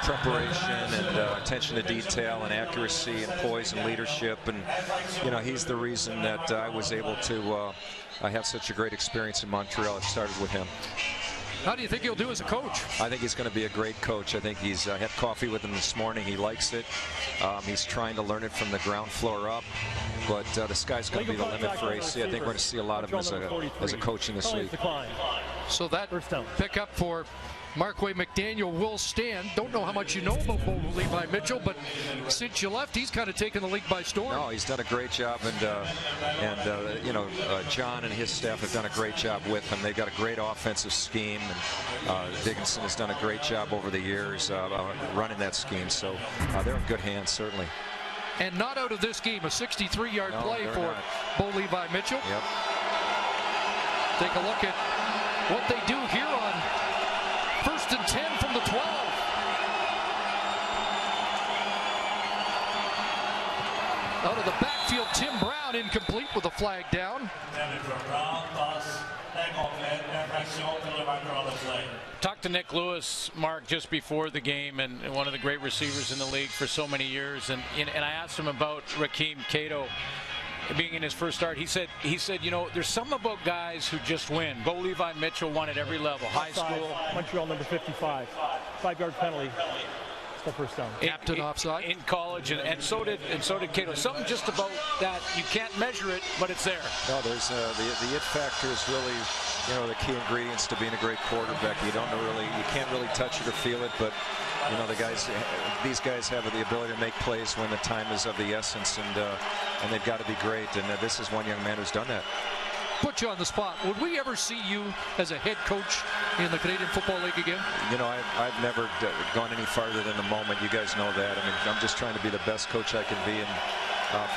preparation and attention to detail and accuracy and poise and leadership, and he's the reason that I was able to have such a great experience in Montreal. It started with him.
How do you think he'll do as a coach?
I think he's going to be a great coach. I think he's had coffee with him this morning. He likes it. He's trying to learn it from the ground floor up. But the sky's going to be the limit for AC. I think we're going to see a lot of him as a coach in this league.
So that pickup for Markway McDaniel will stand. Don't know how much you know about Bo Levi Mitchell, but since you left, he's kind of taken the league by storm.
No, he's done a great job, and John and his staff have done a great job with him. They've got a great offensive scheme, and Dickinson has done a great job over the years running that scheme. So they're in good hands, certainly.
And not out of this game, a 63-yard play for Bo Levi Mitchell.
Yep.
Take a look at what they do here on 1st and 10 from the 12. Out of the backfield, Tim Brown incomplete with a flag down.
Talked to Nick Lewis, Mark, just before the game, and one of the great receivers in the league for so many years. And I asked him about Rakeem Cato being in his first start. He said, there's something about guys who just win. Bo Levi Mitchell won at every level, high school.
Montreal number 55, 5-yard penalty. The first down.
Captain offside
in college, and so did Cato. Something just about that, you can't measure it, but it's there.
No, there's the it factor is really the key ingredients to being a great quarterback. You can't really touch it or feel it, but these guys have the ability to make plays when the time is of the essence, and they've got to be great. And this is one young man who's done that.
Put you on the spot. Would we ever see you as a head coach in the Canadian Football League again?
I've never gone any farther than the moment. You guys know that. I mean, I'm just trying to be the best coach I can be, and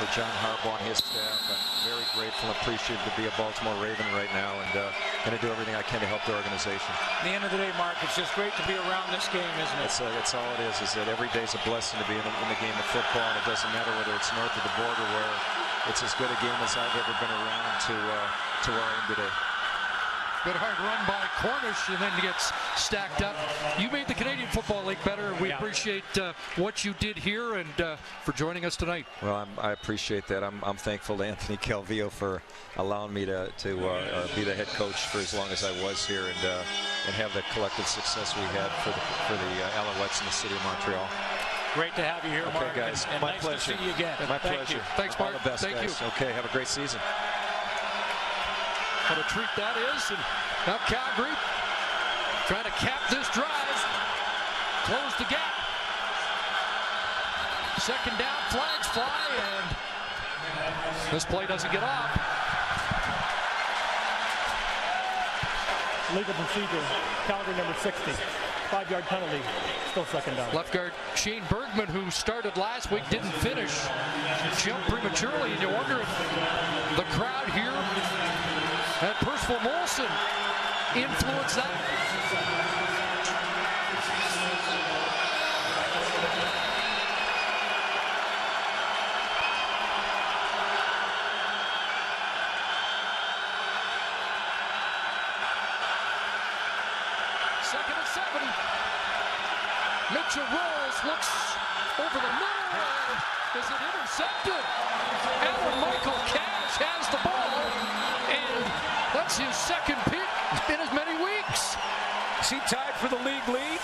for John Harbaugh and his staff, I'm very grateful and appreciative to be a Baltimore Raven right now, and going to do everything I can to help the organization.
At the end of the day, Mark, it's just great to be around this game, isn't it?
That's all it is that every day is a blessing to be in the game of football, and it doesn't matter whether it's north of the border, where it's as good a game as I've ever been around to where I am today.
Good hard run by Cornish, and then gets stacked up. You made the Canadian Football League better. We appreciate what you did here, and for joining us tonight.
Well, I appreciate that. I'm thankful to Anthony Calvillo for allowing me to be the head coach for as long as I was here, and have the collective success we had for the Alouettes in the city of Montreal.
Great to have you here, Mark.
Okay, guys.
And
my
nice
pleasure.
to see you again.
My pleasure.
Thanks, Mark.
All the best,
Thank
guys.
you.
Okay, have a great season.
What a treat that is. And now Calgary trying to cap this drive. Close the gap. Second down, flags fly, and this play doesn't get off.
Legal procedure, Calgary number 60. 5-yard penalty, still second down.
Left guard Shane Bergman, who started last week, didn't finish. Jumped prematurely, and you wonder if the crowd here at Percival Molson influenced that. Second and 7. Mitchell rolls, looks over the middle. Is it intercepted? Alan Michael Cash has the ball, and that's his second pick in as many weeks.
Is he tied for the league lead?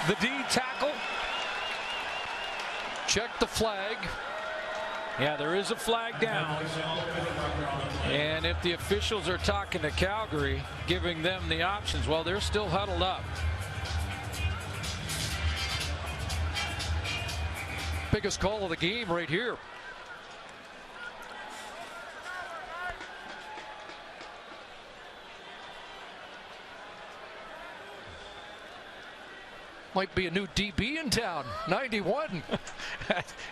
The D tackle.
Check the flag.
Yeah, there is a flag down. And if the officials are talking to Calgary, giving them the options, well, they're still huddled up.
Biggest call of the game right here. Might be a new DB in town. 91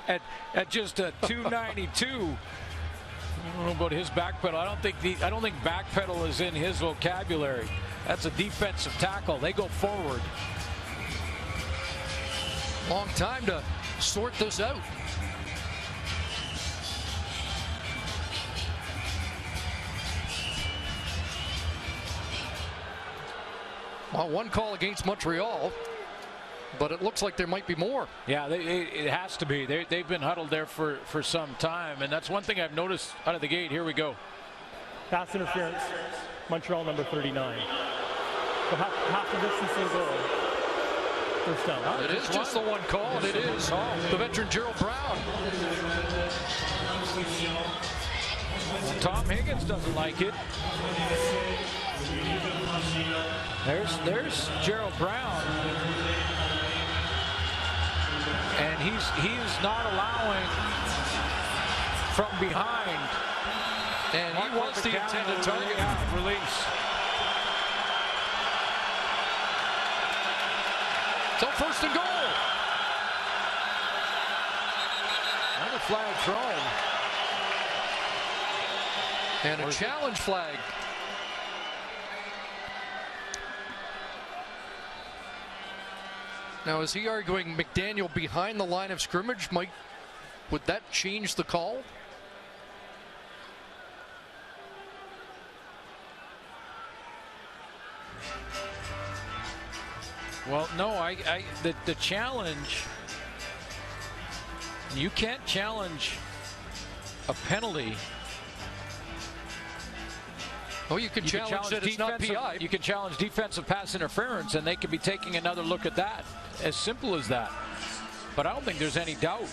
at just a 292. I don't know about his back pedal. I don't think back pedal is in his vocabulary. That's a defensive tackle. They go forward.
Long time to sort this out. Well, one call against Montreal, but it looks like there might be more.
Yeah, it has to be. They've been huddled there for some time, and that's one thing I've noticed out of the gate. Here we go.
Pass interference, Montreal number 39. So half the distance to the goal. First down.
It is just the one call, and it is the veteran Gerald Brown.
Tom Higgins doesn't like it. There's Gerald Brown. And he's not allowing from behind.
And he was the intended target.
Release.
So first and goal.
Another flag thrown.
And a challenge flag. Now, is he arguing McDaniel behind the line of scrimmage? Would that change the call?
Well, no, the challenge, you can't challenge a penalty.
Oh, you can challenge that it's not PI.
You can challenge defensive pass interference, and they could be taking another look at that. As simple as that. But I don't think there's any doubt.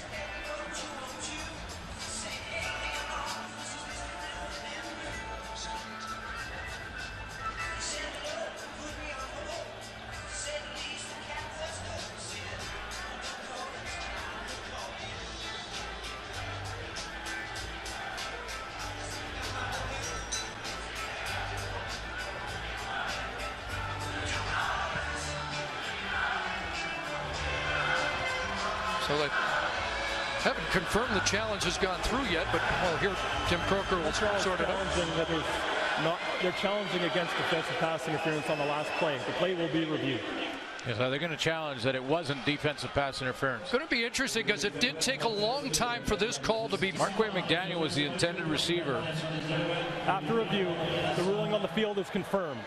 So they haven't confirmed the challenge has gone through yet, but well, here Tim Croker will sort it out.
They're challenging against defensive pass interference on the last play. The play will be reviewed.
Yeah, so they're going to challenge that it wasn't defensive pass interference.
It's going to be interesting because it did take a long time for this call to be.
Marquay McDaniel was the intended receiver.
After review, the ruling on the field is confirmed.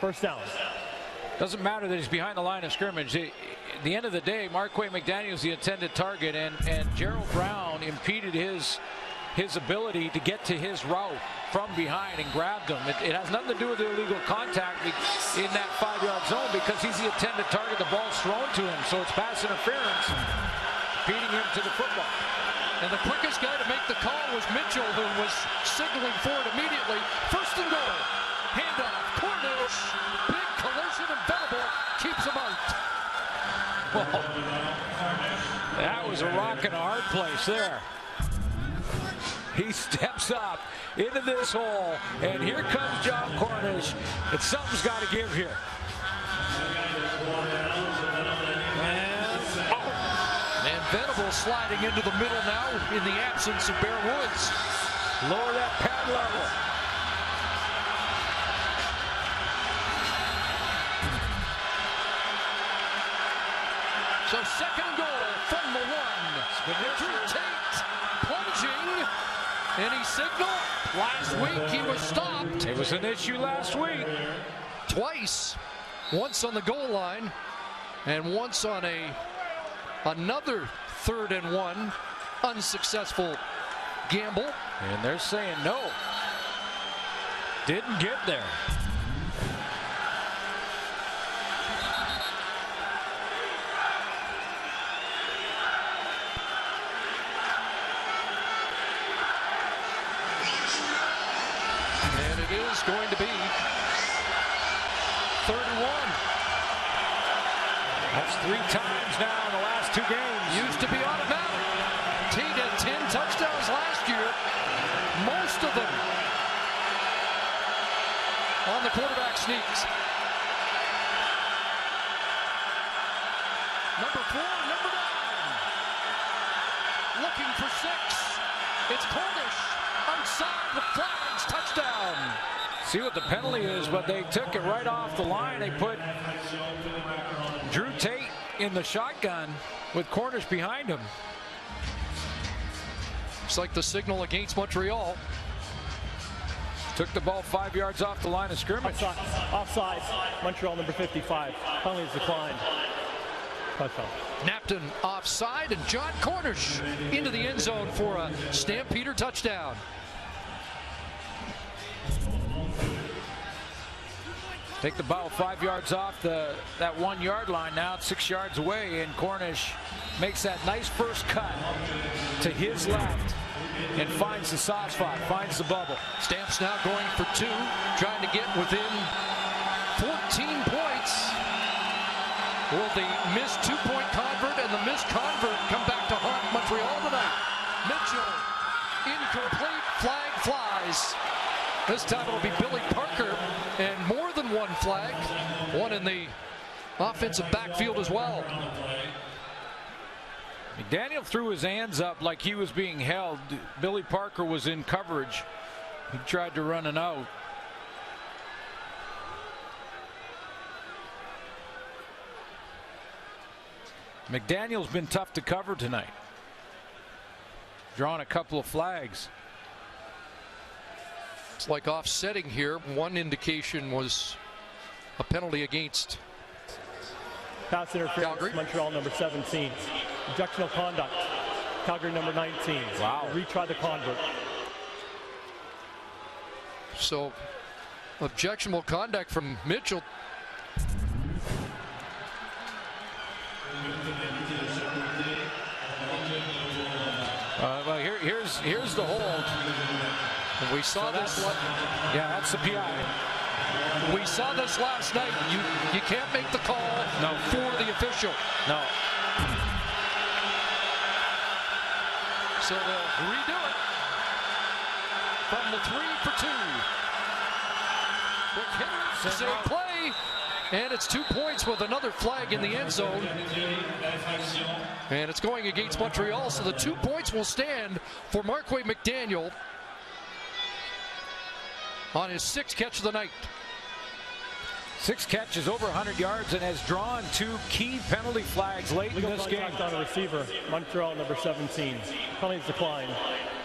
First down.
Doesn't matter that he's behind the line of scrimmage. At the end of the day, Marquay McDaniel is the intended target, and Gerald Brown impeded his ability to get to his route from behind and grabbed him. It has nothing to do with illegal contact in that 5-yard zone because he's the intended target. The ball's thrown to him, so it's pass interference, beating him to the football.
And the quickest guy to make the call was Mitchell, who was signaling for it immediately. First and goal. Handoff. Cornish. Big collision, and Venable keeps him out.
Well, that was a rock and a hard place there. He steps up into this hole, and here comes John Cornish. And something's got to give here.
And Venable sliding into the middle now in the absence of Bear Woods.
Lower that pad level.
So second and goal from the one. Andrew Tate plunging. Any signal? Last week he was stopped.
It was an issue last week.
Twice. Once on the goal line. And once on another 3rd and 1 unsuccessful gamble.
And they're saying no. Didn't get there.
And it is going to be 3rd and 1.
That's 3 times now in the last 2 games.
Used to be automatic. Tate had 10 touchdowns last year. Most of them on the quarterback sneaks. Number 4, number 9. Looking for 6. It's Cornish. Outside the flags. Touchdown.
See what the penalty is, but they took it right off the line. They put Drew Tate in the shotgun with Cornish behind him.
It's like the signal against Montreal.
Took the ball 5 yards off the line of scrimmage.
Offside. Montreal number 55. Penalty is declined. Touchdown.
Napton offside, and John Cornish into the end zone for a Stampeder touchdown.
Take the ball 5 yards off that 1 yard line. Now it's 6 yards away, and Cornish makes that nice first cut to his left and finds the soft spot, finds the bubble.
Stamps now going for 2, trying to get within 14 points. Will the missed 2-point convert and the missed convert come back to haunt Montreal tonight? Mitchell, incomplete, flag flies. This time it'll be Billy Parker, and more than one flag, one in the offensive backfield as well.
McDaniel threw his hands up like he was being held. Billy Parker was in coverage. He tried to run an out. McDaniel's been tough to cover tonight. Drawn a couple of flags.
It's like offsetting here. One indication was a penalty against
Pass interference.
Calgary.
Montreal number 17. Objectional conduct. Calgary number 19.
Wow.
Retry the convert.
So, objectionable conduct from Mitchell.
Well, here's the hold.
And we saw this.
Yeah, that's the PI.
We saw this last night. You can't make the call for the official.
No.
So they'll redo it from the 3 for 2. Quick hit, save play, and it's 2 points with another flag in the end zone. And it's going against Montreal, so the 2 points will stand for Marquay McDaniel on his 6th catch of the night.
6 catches, over 100 yards, and has drawn 2 key penalty flags late in this game.
On a receiver, Montreal number 17. Penalties declined.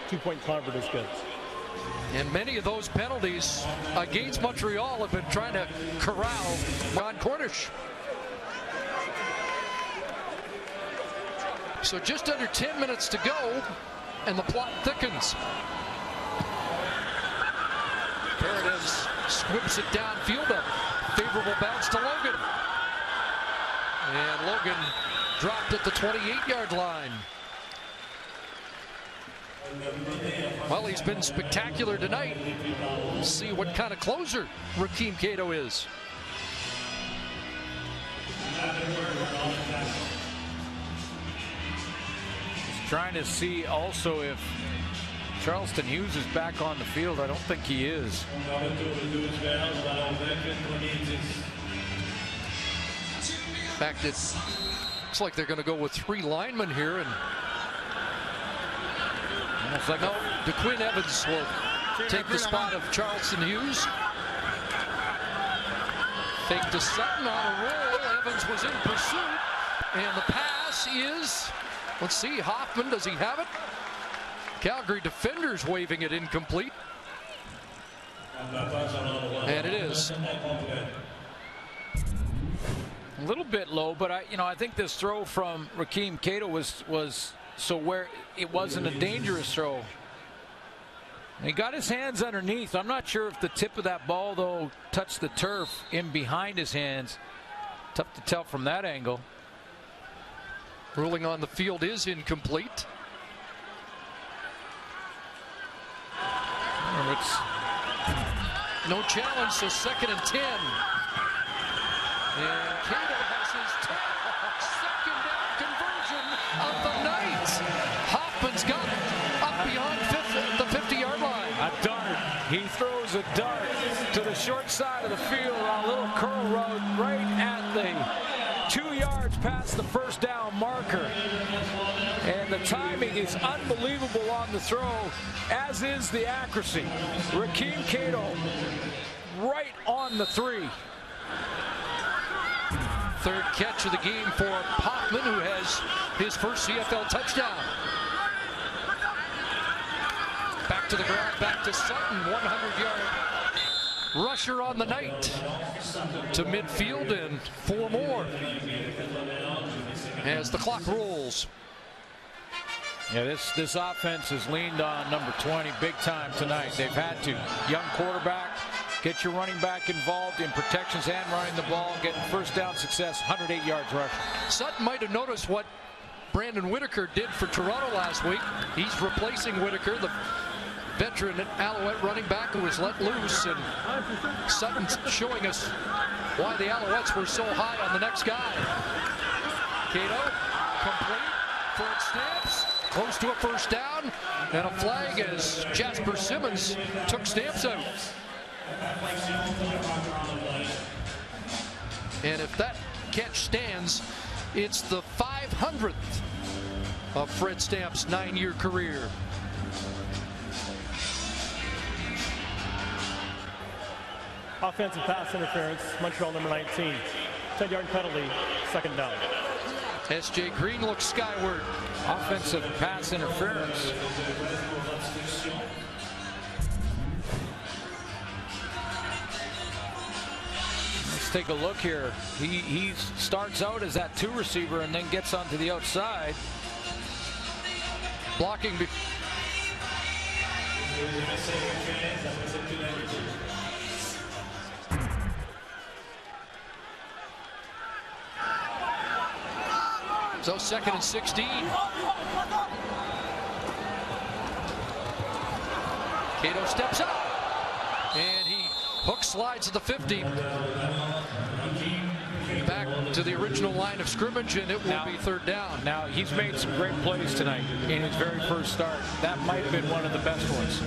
2-point convert is good.
And many of those penalties against Montreal have been trying to corral John Cornish. So just under 10 minutes to go, and the plot thickens. Paredes squips it downfield, a favorable bounce to Logan. And Logan dropped at the 28-yard line. Well, he's been spectacular tonight. Let's see what kind of closer Rakeem Cato is.
He's trying to see also if Charleston Hughes is back on the field. I don't think he is.
In fact, it looks like they're going to go with 3 linemen here, and
Like
no, DeQuinn Evans will take the spot of Charleston Hughes. Fake to Sutton on a roll. Evans was in pursuit, and the pass is, let's see, Hoffman, does he have it? Calgary defenders waving it incomplete. And it is.
A little bit low, but I think this throw from Rakeem Cato was so where it wasn't a dangerous throw. He got his hands underneath. I'm not sure if the tip of that ball, though, touched the turf in behind his hands. Tough to tell from that angle.
Ruling on the field is incomplete.
It's
no challenge, so 2nd and 10. And Cato has his 2nd down conversion of the night. Hoffman's got it up beyond the 50-yard line.
A dart. He throws a dart to the short side of the field on a little curl road right at the 2 yards past the first down marker. And the timing is unbelievable on the throw, as is the accuracy. Rakeem Cato right on the 3.
3rd catch of the game for Hoffman, who has his first CFL touchdown. Back to the ground, back to Sutton, 100-yard rusher on the night to midfield, and 4 more as the clock rolls.
Yeah, this offense has leaned on number 20 big time tonight. They've had to. Young quarterback, get your running back involved in protections and running the ball, getting first down success, 108 yards rushing.
Sutton might have noticed what Brandon Whitaker did for Toronto last week. He's replacing Whitaker, the veteran Alouette running back who was let loose, and Sutton's showing us why the Alouettes were so high on the next guy. Cato, complete, Fred Stamps, close to a first down, and a flag as Jasper Simmons took Stamps out. And if that catch stands, it's the 500th of Fred Stamps' 9-year career.
Offensive pass interference, Montreal number 19. 10-yard penalty, 2nd down.
S.J. Green looks skyward.
Offensive pass interference. Let's take a look here. He starts out as that 2 receiver and then gets onto the outside.
Blocking. So 2nd and 16. Cato steps up, and he hook slides to the 50. Back to the original line of scrimmage, and it will be 3rd down.
Now, he's made some great plays tonight in his very first start. That might have been one of the best ones.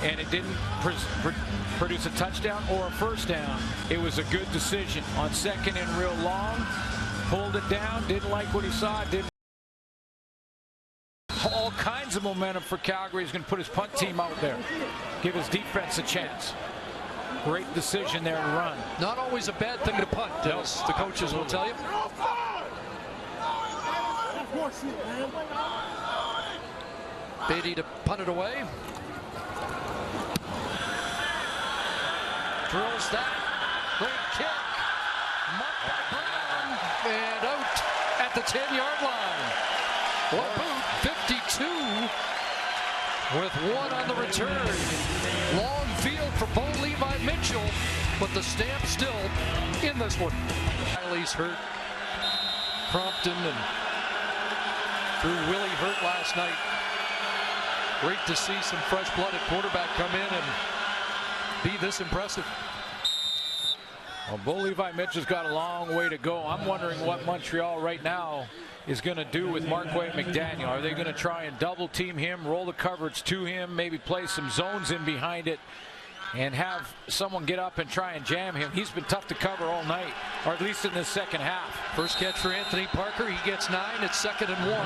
And it didn't produce a touchdown or a first down. It was a good decision on 2nd and real long. Pulled it down, didn't like what he saw, didn't. All kinds of momentum for Calgary. He's going to put his punt team out there, give his defense a chance. Great decision there to run.
Not always a bad thing to punt, as the coaches will tell you. Beatty to punt it away. Drills that. Great kick. Marked by Brown. And out at the 10-yard line. What boot? 52 with 1 on the return. Long field for Bo Levi Mitchell, but the Stamp still in this one. Riley's hurt. Crompton and Drew Willie hurt last night. Great to see some fresh blood at quarterback come in and be this impressive.
Well, Bo Levi Mitchell's got a long way to go. I'm wondering what Montreal right now is going to do with Marquay McDaniel. Are they going to try and double team him, roll the coverage to him, maybe play some zones in behind it, and have someone get up and try and jam him? He's been tough to cover all night, or at least in the second half.
First catch for Anthony Parker. He gets 9. It's 2nd and 1.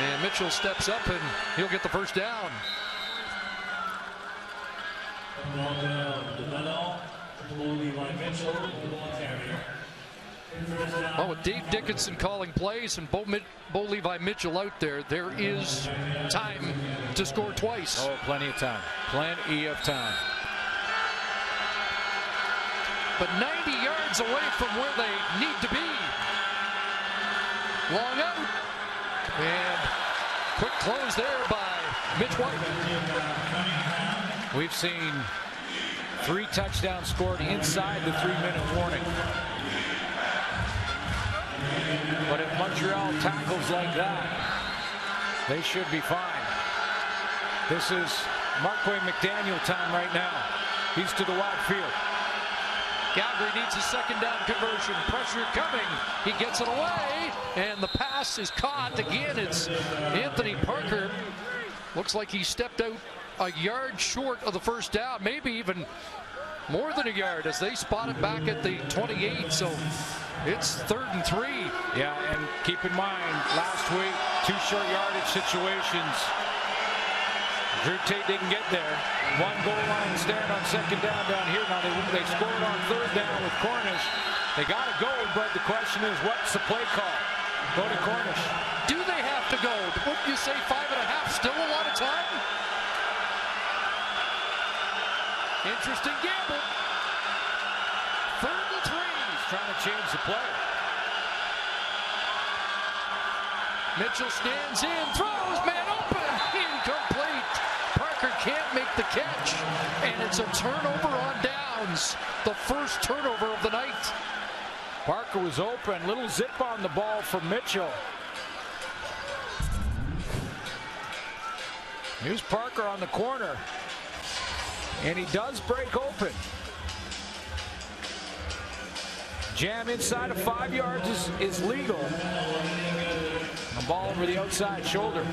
And Mitchell steps up, and he'll get the first down. Well, with Dave Dickinson calling plays and Bo Levi Mitchell out there, there is time to score twice.
Oh, plenty of time. Plenty of time.
but 90 yards away from where they need to be. Long out. And quick close there by Mitch White.
We've seen 3 touchdowns scored inside the 3-minute warning. But if Montreal tackles like that, they should be fine. This is Marquay McDaniel time right now. He's to the wide field.
Calgary needs a second down conversion. Pressure coming. He gets it away, and the pass is caught. Again, it's Anthony Parker. Looks like he stepped out a yard short of the first down, maybe even more than a yard, as they spot it back at the 28. So it's 3rd and 3.
Yeah, and keep in mind, last week, 2 short yardage situations. Drew Tate didn't get there. 1 goal line stand on second down here. Now they scored on 3rd down with Cornish. They got to go, but the question is, what's the play call? Go to Cornish.
Do they have to go? Wouldn't you say 5.5? Still a lot of time? Interesting gamble. 3rd and 3.
He's trying to change the play.
Mitchell stands in, throws, man open, incomplete. Parker can't make the catch, and it's a turnover on downs. The first turnover of the night.
Parker was open, little zip on the ball from Mitchell. Here's Parker on the corner, and he does break open. Jam inside of 5 yards is legal. A ball over the outside shoulder.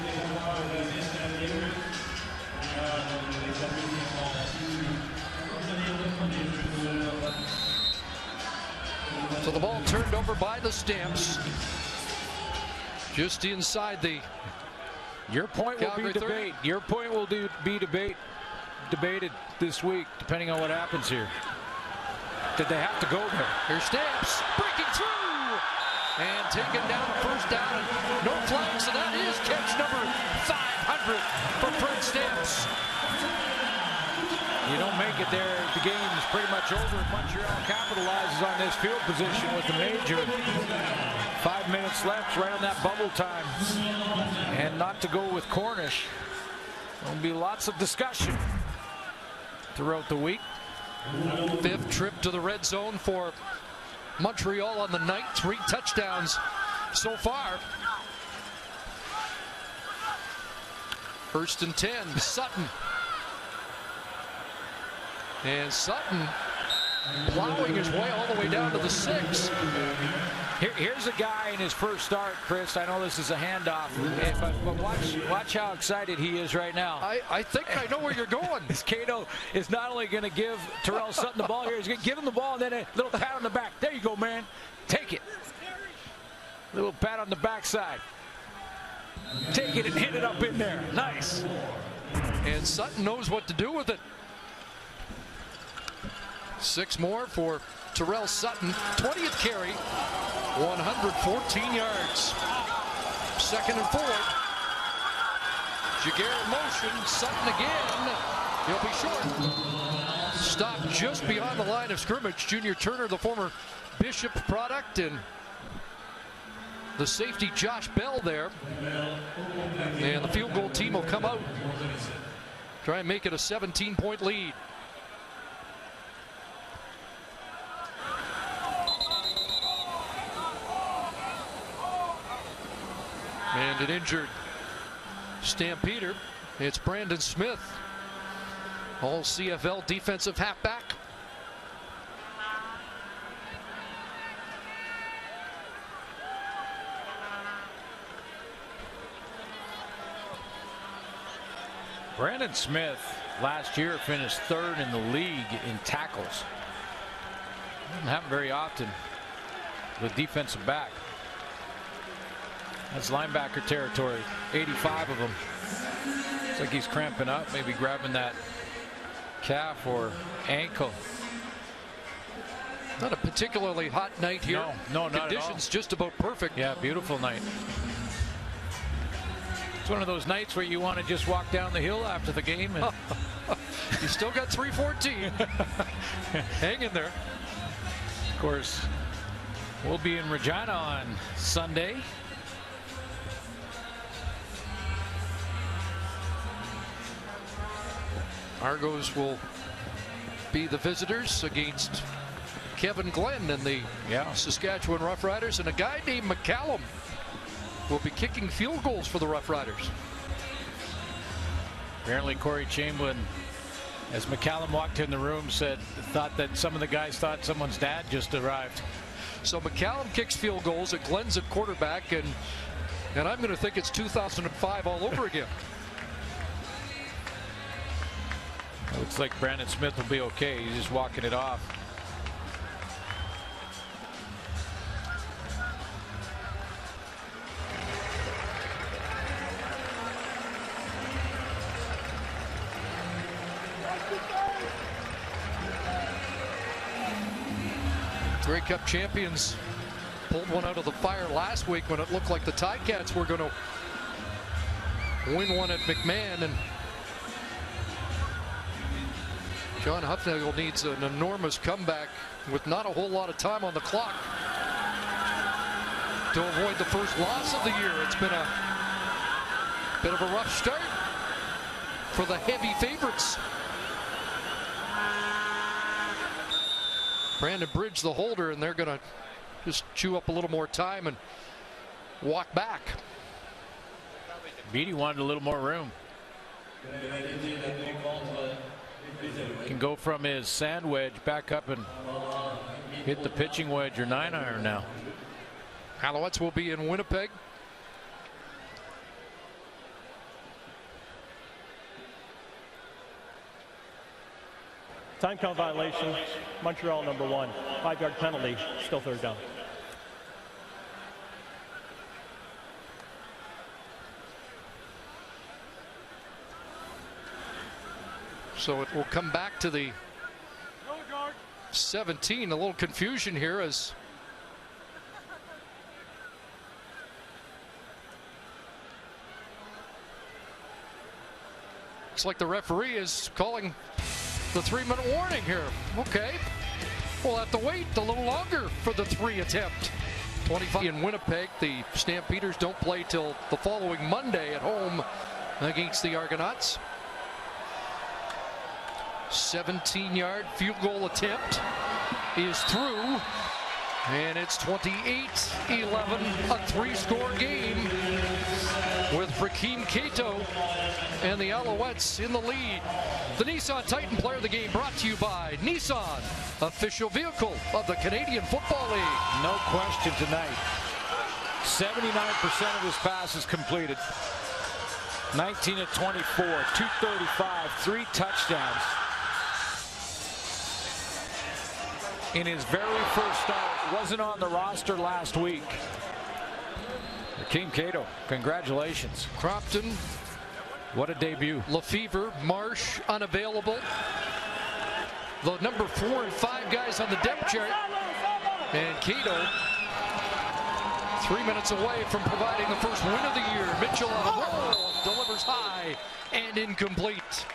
So the ball turned over by the Stamps. Just inside the
Your point will
Calgary
be
30.
debate. Your point will be debated this week, depending on what happens here. Did they have to go there?
Here's Stamps breaking through and taken down a first down. And no flags, so that is catch number 500 for Fred Stamps.
You don't make it there, the game is pretty much over. Montreal capitalizes on this field position with the major. 5 minutes left, right on that bubble time. And not to go with Cornish. There'll be lots of discussion throughout the week.
5th trip to the red zone for Montreal on the night. 3 touchdowns so far. 1st and 10, Sutton. And Sutton plowing his way all the way down to the 6.
Here's a guy in his first start, Chris. I know this is a handoff, but watch how excited he is right now.
I think I know where you're going.
Cato is not only going to give Terrell Sutton the ball here, he's going to give him the ball and then a little pat on the back. There you go, man. Take it. Little pat on the backside. Take it and hit it up in there. Nice.
And Sutton knows what to do with it. 6 more for Terrell Sutton. 20th carry. 114 yards. 2nd and 4. Jaguar in motion. Sutton again. He'll be short. Stopped just beyond the line of scrimmage. Junior Turner, the former Bishop product, and the safety Josh Bell there. And the field goal team will come out. Try and make it a 17-point lead. And an injured Stampeder. It's Brandon Smith, all CFL defensive halfback.
Brandon Smith last year finished 3rd in the league in tackles. Doesn't happen very often with defensive back. That's linebacker territory. 85 of them. Looks like he's cramping up, maybe grabbing that calf or ankle.
Not a particularly hot night here.
No, not at all.
Conditions just about perfect.
Yeah, beautiful night. It's one of those nights where you want to just walk down the hill after the game. And
You still got 314. Hang in there.
Of course, we'll be in Regina on Sunday.
Argos will be the visitors against Kevin Glenn and the Saskatchewan Roughriders, and a guy named McCallum will be kicking field goals for the Roughriders.
Apparently Corey Chamberlain, as McCallum walked in the room, thought that some of the guys thought someone's dad just arrived.
So McCallum kicks field goals at Glenn's at quarterback, and I'm going to think it's 2005 all over again.
Looks like Brandon Smith will be okay. He's just walking it off.
Grey Cup champions pulled one out of the fire last week when it looked like the Ticats were going to win one at McMahon, and John Hufnagel needs an enormous comeback with not a whole lot of time on the clock to avoid the first loss of the year. It's been a bit of a rough start for the heavy favorites. Brandon Bridge the holder, and they're going to just chew up a little more time and walk back.
Beatty wanted a little more room. Can go from his sand wedge back up and hit the pitching wedge or 9-iron now.
Alouettes will be in Winnipeg.
Time count violation. Montreal #1. 5-yard penalty. Still third down.
So it will come back to the 17. A little confusion here as looks like the referee is calling the 3-minute warning here. Okay, we'll have to wait a little longer for the 3 attempt. 25 in Winnipeg. The Stampeders don't play till the following Monday at home against the Argonauts. 17-yard field goal attempt is through, and it's 28-11, a 3-score game with Rakeem Cato and the Alouettes in the lead. The Nissan Titan Player of the Game brought to you by Nissan, official vehicle of the Canadian Football League.
No question tonight. 79% of his passes completed. 19 of 24, 235, 3 touchdowns. In his very first start, wasn't on the roster last week. Rakeem Cato, congratulations.
Crompton,
what a debut.
Lefevre, Marsh unavailable. The number 4 and 5 guys on the depth chart. And Cato 3 minutes away from providing the first win of the year. Mitchell on a roll, delivers high and incomplete.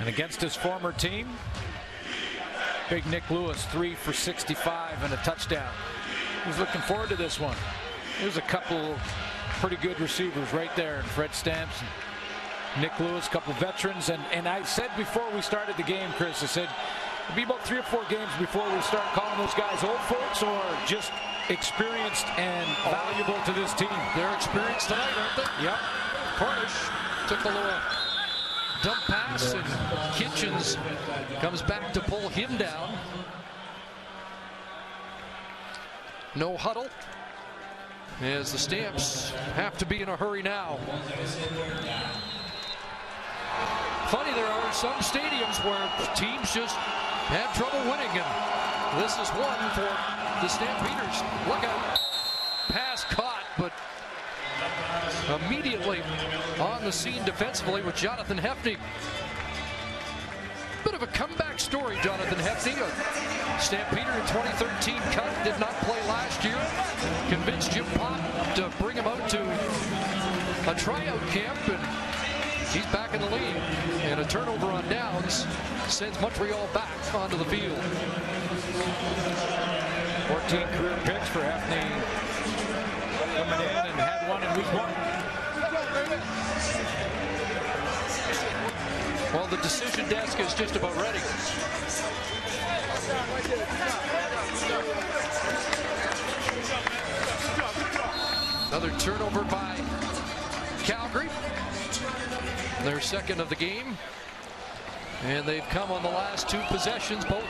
And against his former team, big Nick Lewis, 3 for 65 and a touchdown. He's looking forward to this one. There's a couple pretty good receivers right there, Fred Stamps, Nick Lewis, a couple veterans, and I said before we started the game, Chris, I said it'll be about 3 or 4 games before we start calling those guys old folks or just experienced and valuable to this team.
They're experienced tonight, aren't they?
Yep.
Cornish took a little dump pass, and Kitchens comes back to pull him down. No huddle, as the Stamps have to be in a hurry now. Funny, there are some stadiums where teams just have trouble winning, and this is one for the Stampeders. Look out. Pass caught, but immediately on the scene defensively with Jonathan Hefney. Bit of a comeback story, Jonathan Hefney. A Stampeder in 2013 cut, did not play last year. Convinced Jim Pop to bring him out to a tryout camp, and he's back in the lead. And a turnover on downs sends Montreal back onto the field.
14 career picks for Hefney coming in, and had one in week 1.
Well, the decision desk is just about ready. Another turnover by Calgary. Their second of the game. And they've come on the last 2 possessions, both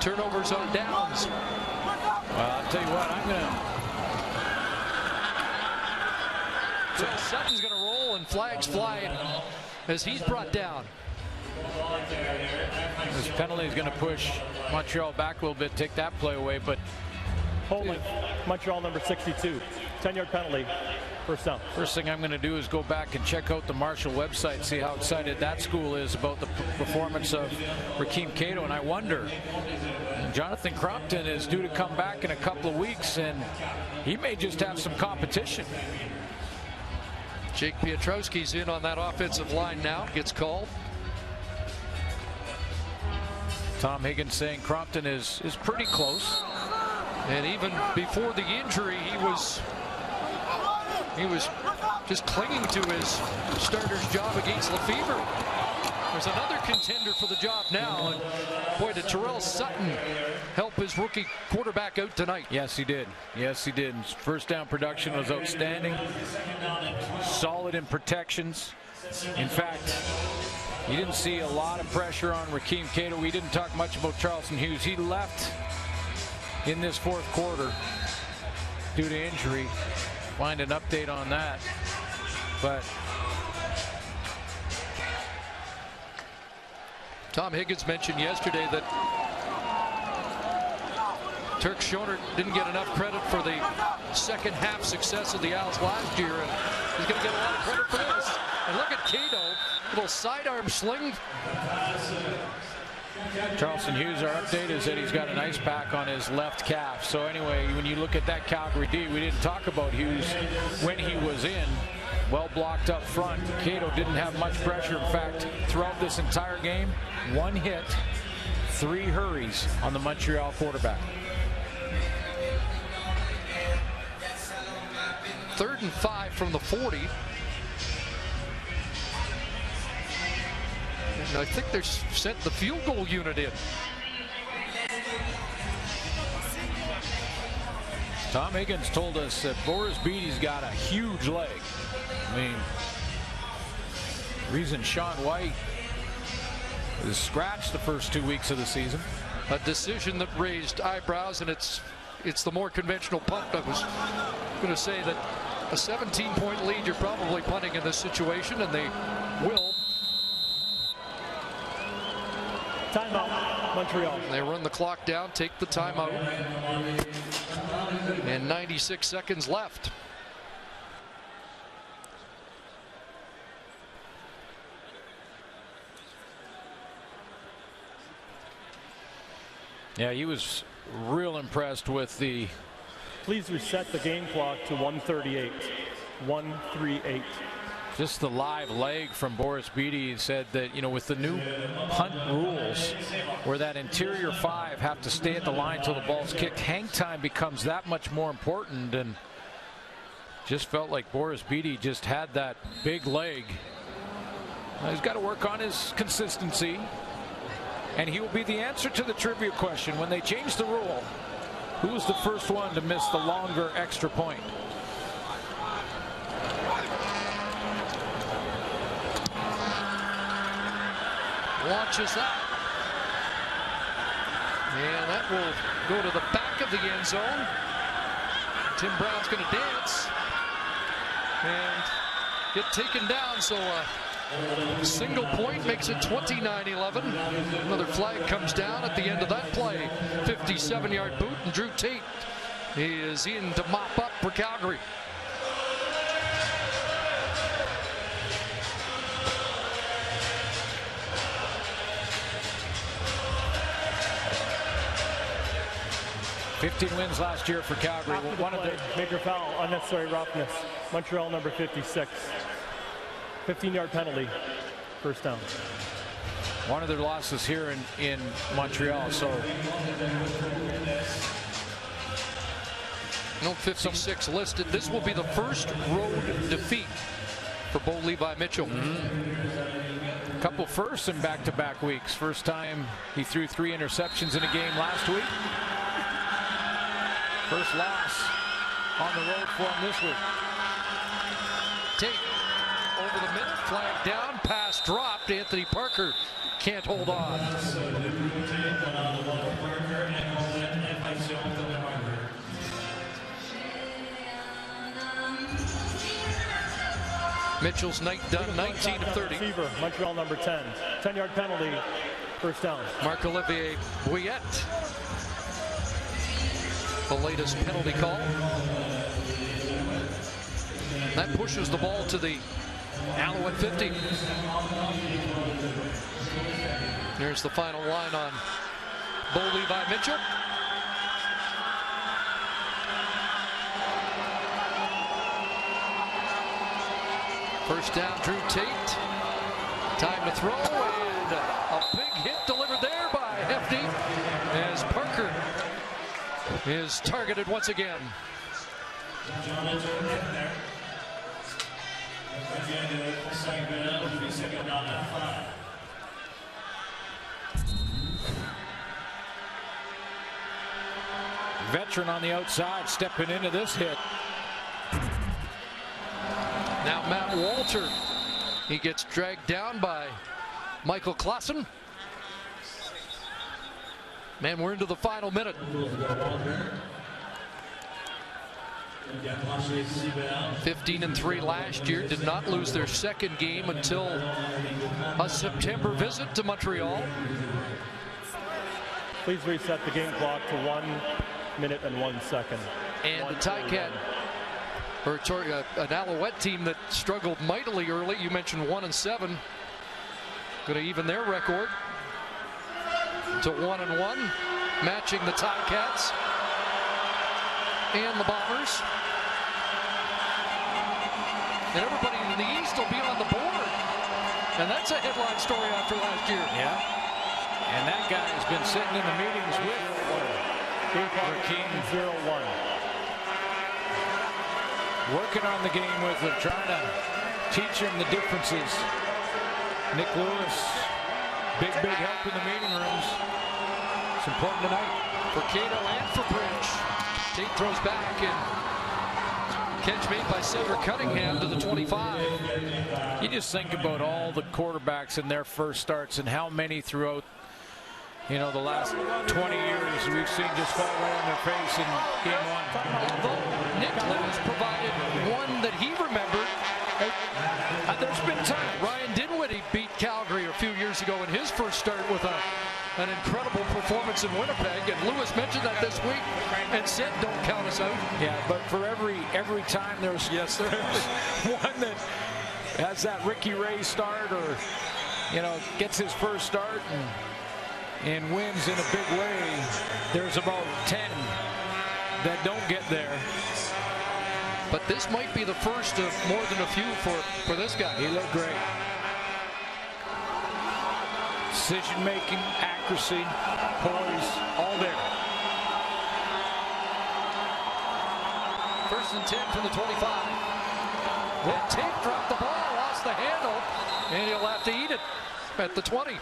turnovers on downs.
Well, I'll tell you what,
So Sutton's going to roll, and flags fly as he's brought down.
This penalty is going to push Montreal back a little bit, take that play away, but
Holding Montreal number 62. 10-yard penalty. First down.
First thing I'm going to do is go back and check out the Marshall website, see how excited that school is about the performance of Rakeem Cato. And I wonder, Jonathan Crompton is due to come back in a couple of weeks, and he may just have some competition.
Jake Piotrowski's in on that offensive line now, gets called.
Tom Higgins saying Crompton is pretty close.
And even before the injury, he was just clinging to his starter's job against Lefebvre. There's another contender for the job now. And boy, did Terrell Sutton help his rookie quarterback out tonight.
Yes, he did. Yes, he did. His first down production was outstanding. Solid in protections. In fact, you didn't see a lot of pressure on Rakeem Cato. We didn't talk much about Charleston Hughes. He left in this 4th quarter due to injury. Find an update on that. But
Tom Higgins mentioned yesterday that Turk Schoner didn't get enough credit for the second half success of the Owls last year, and he's going to get a lot of credit for this. And look at Cato, little sidearm sling.
Charleston Hughes, our update is that he's got an ice pack on his left calf. So anyway, when you look at that Calgary D, we didn't talk about Hughes when he was in. Well blocked up front. Cato didn't have much pressure. In fact, throughout this entire game, 1 hit, 3 hurries on the Montreal quarterback.
3rd and 5 from the 40. And I think they're sent the field goal unit in.
Tom Higgins told us that Boris Beaty's got a huge leg. I mean, reason Sean White was scratched the first 2 weeks of the season.
A decision that raised eyebrows, and it's the more conventional punt. I was going to say that a 17-point lead, you're probably punting in this situation, and they will.
Timeout, Montreal.
They run the clock down, take the timeout, and 96 seconds left.
Yeah, he was real impressed with the...
Please reset the game clock to 1:38. 1:38.
Just the live leg from Boris Beatty. He said that, you know, with the new punt rules where that interior 5 have to stay at the line until the ball's kicked, hang time becomes that much more important, and just felt like Boris Beatty just had that big leg. He's got to work on his consistency, and he will be the answer to the trivia question. When they changed the rule, who was the first one to miss the longer extra point?
Launches that. And that will go to the back of the end zone. Tim Brown's going to dance and get taken down. So a single point makes it 29-11. Another flag comes down at the end of that play. 57-yard boot, and Drew Tate is in to mop up for Calgary.
15 wins last year for Calgary.
One of the major foul, unnecessary roughness. Montreal number 56. 15-yard penalty, first down.
One of their losses here in Montreal. So
no 56 listed. This will be the first road defeat for Bo Levi Mitchell.
A couple firsts in back-to-back weeks. First time he threw 3 interceptions in a game last week. First loss on the road for him this week.
Tate over the middle, flag down, pass dropped. Anthony Parker can't hold on. Mitchell's night done, 19 of 30.
Receiver, Montreal number 10. 10-yard penalty, first down.
Marc-Olivier Bouillet, the latest penalty call. That pushes the ball to the Alouette 50. There's the final line on Bo Levi Mitchell. First down, Drew Tate. Time to throw, and a big hit delivered there by Hefty as Parker is targeted once again.
Veteran on the outside stepping into this hit.
Now Matt Walter, he gets dragged down by Michael Klassen. Man, we're into the final minute. 15-3 last year, did not lose their second game until a September visit to Montreal.
Please reset the game clock to 1 minute and 1 second.
And the Ticat, or an Alouette team that struggled mightily early. You mentioned 1-7. Going to even their record to 1-1, matching the Ticats and the Bombers. And everybody in the East will be on the board. And that's a headline story after last year.
Yeah. And that guy has been sitting in the meetings with King
0-1.
Working on the game with him, trying to teach him the differences. Nick Lewis, big help in the meeting rooms. It's important tonight.
For Cato and for Bridge. Tate throws back, and catch made by Cedric Cunningham to the 25.
You just think about all the quarterbacks in their first starts and how many throughout, you know, the last 20 years we've seen just fall right on their face in game one.
Although Nick Lewis provided one that he remembered. There's been time. Ryan Dinwiddie beat Calgary a few years ago in his first start with an incredible performance in Winnipeg, and Lewis mentioned that this week and said, "Don't count us out."
Yeah, but for every time there's one that has that Ricky Ray start, or gets his first start and wins in a big way, there's about 10 that don't get there.
But this might be the first of more than a few for this guy.
He looked great. Decision making, accuracy, poise, all there.
First and 10 from the 25. Then Tate dropped the ball, lost the handle, and he'll have to eat it at the 20.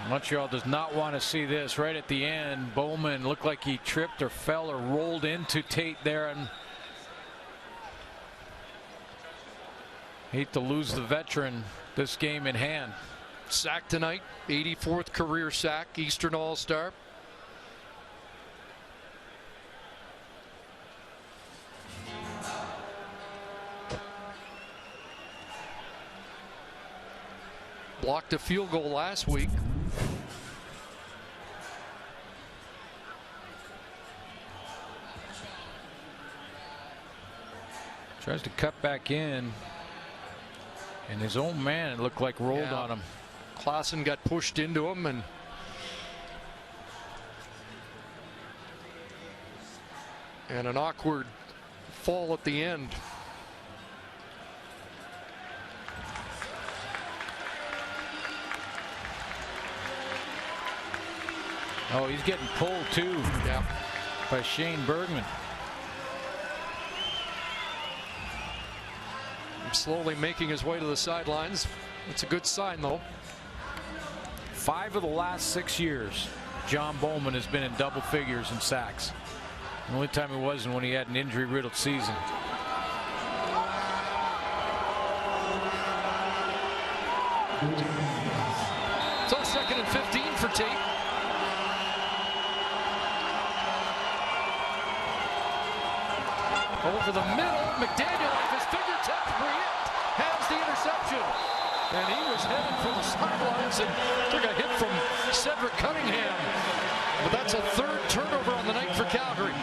Montreal does not want to see this. Right at the end, Bowman looked like he tripped or fell or rolled into Tate there, and hate to lose the veteran this game in hand.
Sack tonight, 84th career sack, Eastern All-Star. Blocked a field goal last week.
Tries to cut back in, and his own man, it looked like, rolled on him.
Klassen got pushed into him, and And an awkward fall at the end.
Oh, he's getting pulled too.
Yeah.
By Shane Bergman.
Slowly making his way to the sidelines. It's a good sign, though.
5 of the last 6 years, John Bowman has been in double figures in sacks. The only time it wasn't when he had an injury-riddled season.
So 2nd and 15 for Tate. Over the middle, McDaniel off his fingertip. Bryant has the interception. And he was headed for the sidelines and took a hit from Cedric Cunningham. But that's a 3rd turnover on the night for Calgary.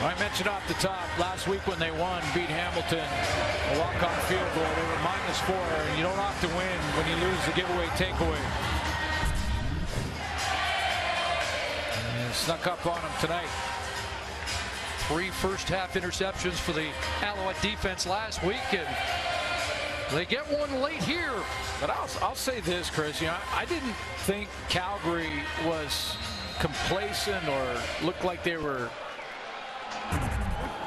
I mentioned off the top, last week when they won, beat Hamilton, a walk-off field goal. They were -4, and you don't have to win when you lose the giveaway takeaway. And snuck up on them tonight.
3 first-half interceptions for the Alouette defense last week, and they get one late here.
But I'll say this, Chris. You know, I didn't think Calgary was complacent or looked like they were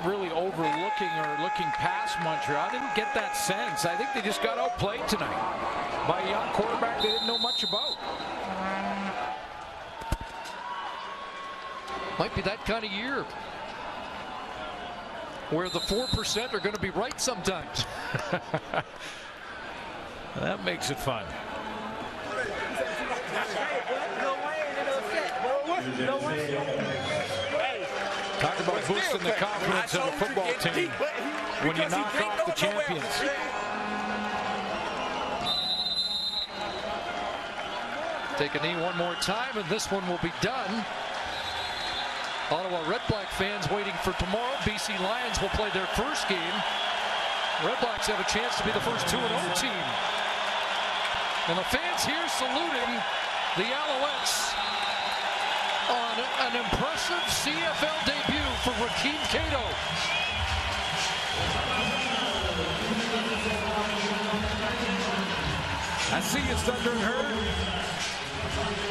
really overlooking or looking past Montreal. I didn't get that sense. I think they just got outplayed tonight by a young quarterback they didn't know much about.
Might be that kind of year where the 4% are going to be right sometimes.
That makes it fun. Talk about boosting the confidence of a football team when you knock off the champions.
Take a knee one more time, and this one will be done. Ottawa Red Black fans waiting for tomorrow. BC Lions will play their first game. Red Blacks have a chance to be the first 2-0 team. And the fans here saluting the Alouettes on an impressive CFL debut for Rakeem Cato.
I see you, Thunder and Herd.